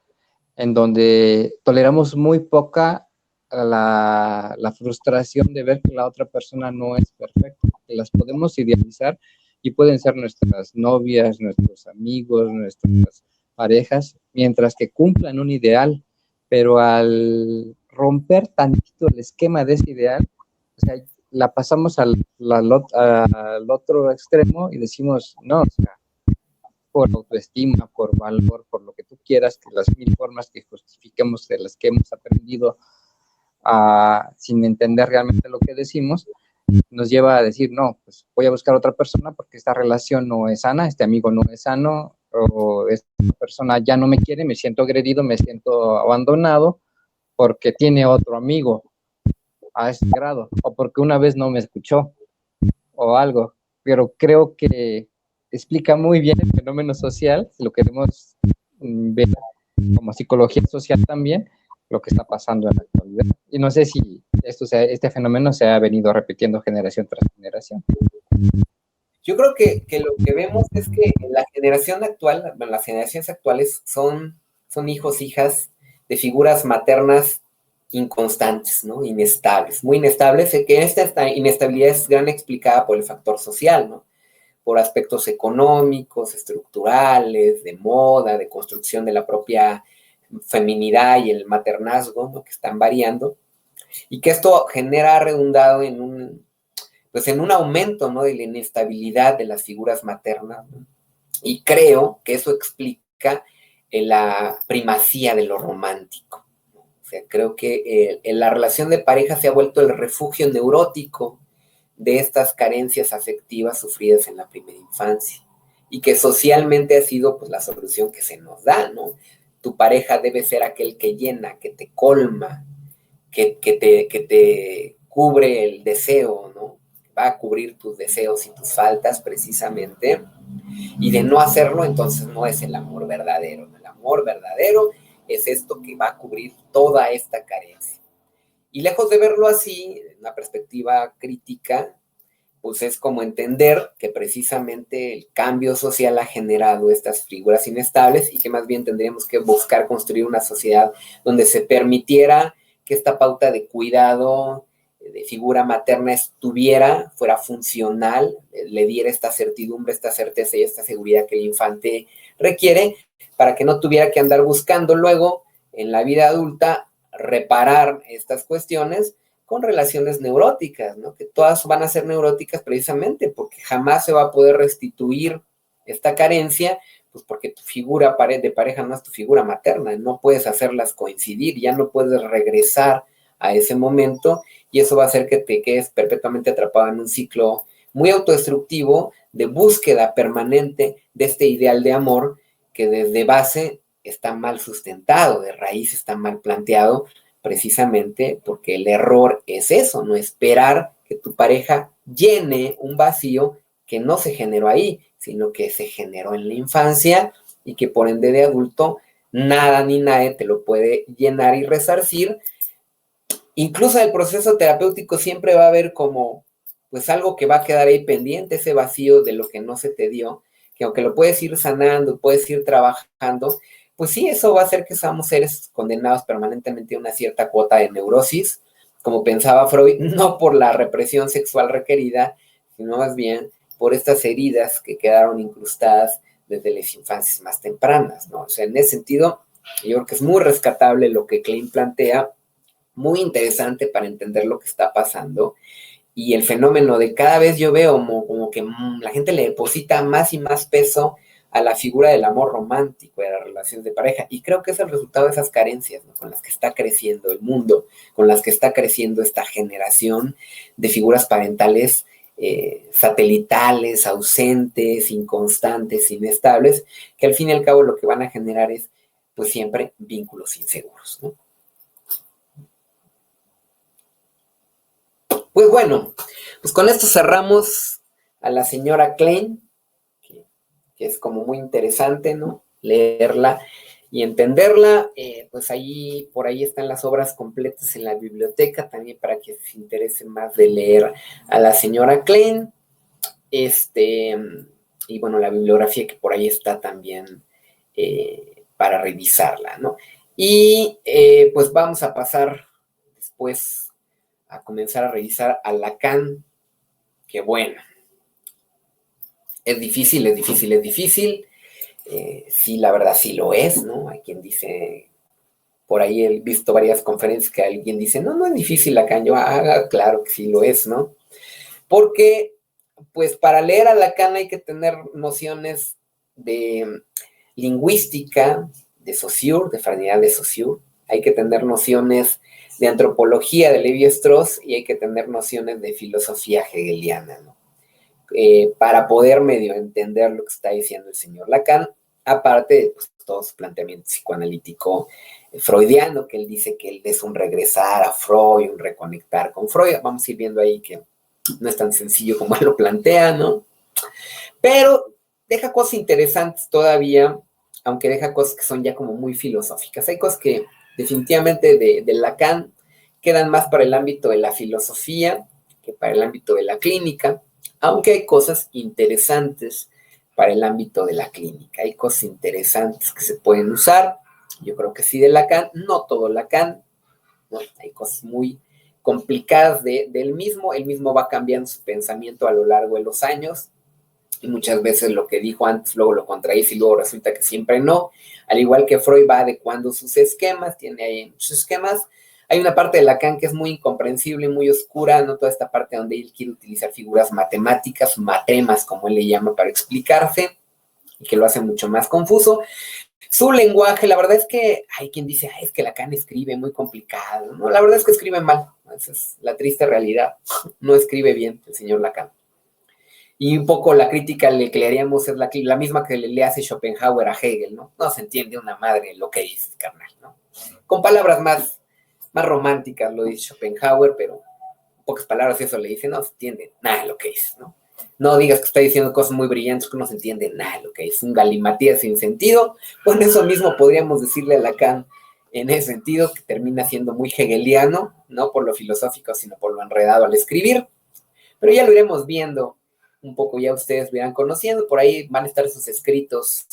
en donde toleramos muy poca la frustración de ver que la otra persona no es perfecta, que las podemos idealizar y pueden ser nuestras novias, nuestros amigos, nuestras parejas, mientras que cumplan un ideal, pero al romper tantito el esquema de ese ideal, o sea, la pasamos al otro extremo y decimos, no, o sea, por autoestima, por valor, por lo que tú quieras, que las mil formas que justifiquemos de las que hemos aprendido sin entender realmente lo que decimos, nos lleva a decir, no, pues voy a buscar otra persona porque esta relación no es sana, este amigo no es sano, o esta persona ya no me quiere, me siento agredido, me siento abandonado porque tiene otro amigo a ese grado, o porque una vez no me escuchó, o algo. Pero creo que explica muy bien el fenómeno social, si lo queremos ver como psicología social también, lo que está pasando en la actualidad. Y no sé si este fenómeno se ha venido repitiendo generación tras generación. Yo creo que lo que vemos es que la generación actual, bueno, las generaciones actuales son hijos, hijas de figuras maternas inconstantes, ¿no? Inestables, muy inestables, que esta inestabilidad es gran explicada por el factor social, ¿no? Por aspectos económicos, estructurales, de moda, de construcción de la propia feminidad y el maternazgo, ¿no? Que están variando, y que esto ha redundado en un aumento, ¿no? De la inestabilidad de las figuras maternas, ¿no? Y creo que eso explica la primacía de lo romántico. O sea, creo que la relación de pareja se ha vuelto el refugio neurótico de estas carencias afectivas sufridas en la primera infancia y que socialmente ha sido, pues, la solución que se nos da, ¿no? Tu pareja debe ser aquel que llena, que te colma, que cubre el deseo, ¿no? Va a cubrir tus deseos y tus faltas precisamente, y de no hacerlo, entonces no es el amor verdadero, ¿no? El amor verdadero es esto que va a cubrir toda esta carencia. Y lejos de verlo así, en una perspectiva crítica, pues es como entender que precisamente el cambio social ha generado estas figuras inestables y que más bien tendríamos que buscar construir una sociedad donde se permitiera que esta pauta de cuidado, de figura materna fuera funcional, le diera esta certidumbre, esta certeza y esta seguridad que el infante requiere, para que no tuviera que andar buscando luego en la vida adulta reparar estas cuestiones con relaciones neuróticas, ¿no? Que todas van a ser neuróticas precisamente porque jamás se va a poder restituir esta carencia, pues porque tu figura de pareja no es tu figura materna, no puedes hacerlas coincidir, ya no puedes regresar a ese momento, y eso va a hacer que te quedes perpetuamente atrapado en un ciclo muy autodestructivo de búsqueda permanente de este ideal de amor que desde base está mal sustentado, de raíz está mal planteado, precisamente porque el error es eso, no esperar que tu pareja llene un vacío que no se generó ahí, sino que se generó en la infancia y que por ende de adulto nada ni nadie te lo puede llenar y resarcir. Incluso el proceso terapéutico siempre va a haber como pues algo que va a quedar ahí pendiente, ese vacío de lo que no se te dio, que aunque lo puedes ir sanando, puedes ir trabajando, pues sí, eso va a hacer que seamos seres condenados permanentemente a una cierta cuota de neurosis, como pensaba Freud, no por la represión sexual requerida, sino más bien por estas heridas que quedaron incrustadas desde las infancias más tempranas, ¿no? O sea, en ese sentido, yo creo que es muy rescatable lo que Klein plantea, muy interesante para entender lo que está pasando, y el fenómeno de cada vez yo veo como que la gente le deposita más y más peso a la figura del amor romántico, de las relaciones de pareja, y creo que es el resultado de esas carencias, ¿no? Con las que está creciendo el mundo, con las que está creciendo esta generación de figuras parentales satelitales, ausentes, inconstantes, inestables, que al fin y al cabo lo que van a generar es pues siempre vínculos inseguros, ¿no? Pues bueno, pues con esto cerramos a la señora Klein, que es como muy interesante, ¿no? Leerla y entenderla. Pues ahí, por ahí están las obras completas en la biblioteca, también para que se interese más de leer a la señora Klein. Y bueno, la bibliografía que por ahí está también para revisarla, ¿no? Y pues vamos a pasar después a comenzar a revisar a Lacan, que bueno, es difícil, es difícil, es difícil. Sí, la verdad sí lo es, ¿no? Hay quien dice, por ahí he visto varias conferencias que alguien dice, no, no es difícil Lacan. Yo, claro que sí lo es, ¿no? Porque, pues para leer a Lacan hay que tener nociones de lingüística, de Saussure, de Fraternidad de Saussure, hay que tener nociones de antropología de Lévi-Strauss y hay que tener nociones de filosofía hegeliana, ¿no? Para poder medio entender lo que está diciendo el señor Lacan, aparte de pues, todo su planteamiento psicoanalítico freudiano, que él dice que él es un regresar a Freud, un reconectar con Freud. Vamos a ir viendo ahí que no es tan sencillo como él lo plantea, ¿no? Pero deja cosas interesantes todavía, aunque deja cosas que son ya como muy filosóficas. Hay cosas que definitivamente de Lacan quedan más para el ámbito de la filosofía que para el ámbito de la clínica, aunque hay cosas interesantes para el ámbito de la clínica. Hay cosas interesantes que se pueden usar. Yo creo que sí de Lacan, no todo Lacan, ¿no? Hay cosas muy complicadas del mismo. Él mismo va cambiando su pensamiento a lo largo de los años. Y muchas veces lo que dijo antes luego lo contradice y luego resulta que siempre no. Al igual que Freud va adecuando sus esquemas, tiene ahí muchos esquemas. Hay una parte de Lacan que es muy incomprensible, muy oscura, ¿no? Toda esta parte donde él quiere utilizar figuras matemáticas, matemas, como él le llama, para explicarse, y que lo hace mucho más confuso. Su lenguaje, la verdad es que hay quien dice, es que Lacan escribe muy complicado. No, la verdad es que escribe mal. Esa es la triste realidad. No escribe bien el señor Lacan. Y un poco la crítica que le haríamos es la misma que le hace Schopenhauer a Hegel, ¿no? No se entiende una madre lo que dice, carnal, ¿no? Con palabras más románticas lo dice Schopenhauer, pero pocas palabras eso le dice, no se entiende nada de lo que es, ¿no? No digas que está diciendo cosas muy brillantes que no se entiende nada de lo que es, un galimatías sin sentido. Bueno, eso mismo podríamos decirle a Lacan en ese sentido, que termina siendo muy hegeliano, no por lo filosófico, sino por lo enredado al escribir. Pero ya lo iremos viendo un poco, ya ustedes lo irán conociendo, por ahí van a estar sus escritos.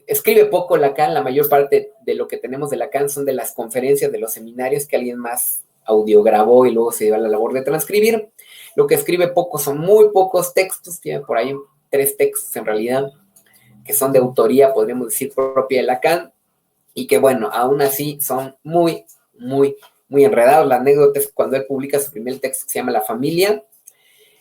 Escribe poco Lacan, la mayor parte de lo que tenemos de Lacan son de las conferencias, de los seminarios que alguien más audiograbó y luego se dio a la labor de transcribir. Lo que escribe poco son muy pocos textos, tiene por ahí 3 textos en realidad, que son de autoría, podríamos decir, propia de Lacan, y que bueno, aún así son muy, muy, muy enredados. La anécdota es cuando él publica su primer texto que se llama La familia,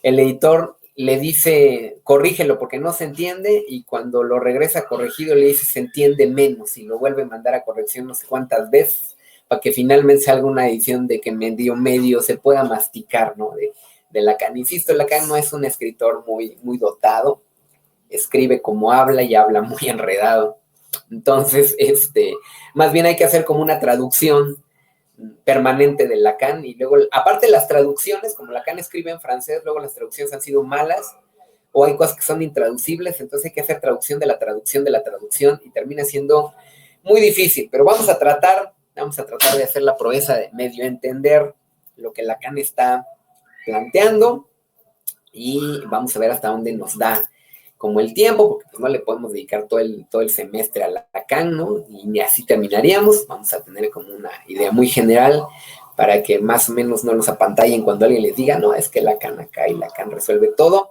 el editor le dice, corrígelo porque no se entiende, y cuando lo regresa corregido le dice, se entiende menos, y lo vuelve a mandar a corrección no sé cuántas veces, para que finalmente salga una edición de que medio se pueda masticar, ¿no? De Lacan. Insisto, Lacan no es un escritor muy, muy dotado, escribe como habla y habla muy enredado. Entonces, más bien hay que hacer como una traducción permanente de Lacan, y luego, aparte de las traducciones, como Lacan escribe en francés, luego las traducciones han sido malas, o hay cosas que son intraducibles, entonces hay que hacer traducción de la traducción de la traducción, y termina siendo muy difícil, pero vamos a tratar de hacer la proeza de medio entender lo que Lacan está planteando, y vamos a ver hasta dónde nos da como el tiempo, porque pues no le podemos dedicar todo el semestre a Lacan, ¿no? Y así terminaríamos. Vamos a tener como una idea muy general para que más o menos no nos apantallen cuando alguien les diga, no, es que Lacan acá y Lacan resuelve todo.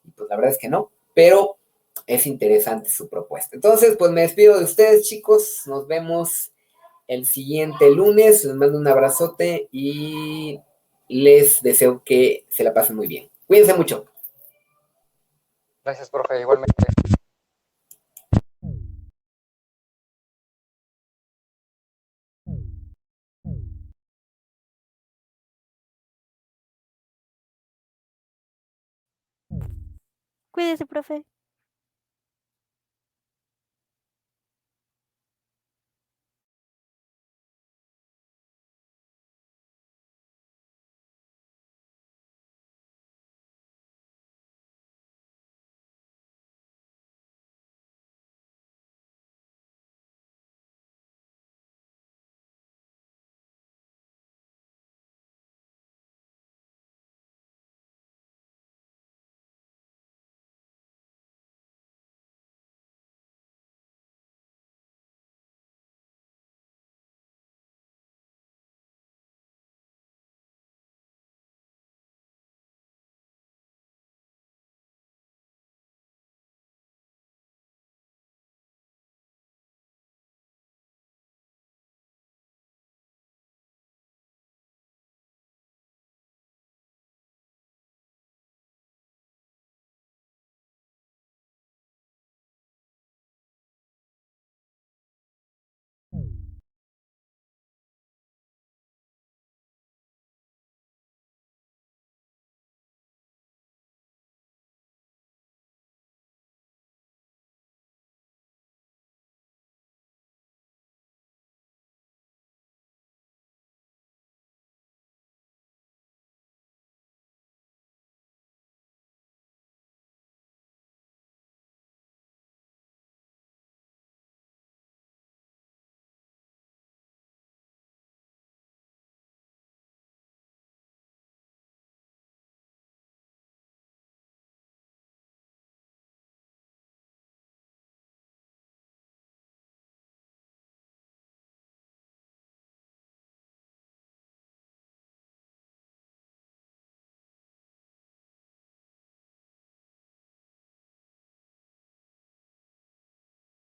Y pues la verdad es que no, pero es interesante su propuesta. Entonces, pues me despido de ustedes, chicos. Nos vemos el siguiente lunes. Les mando un abrazote y les deseo que se la pasen muy bien. Cuídense mucho. Gracias, profe, igualmente. Cuídese, profe.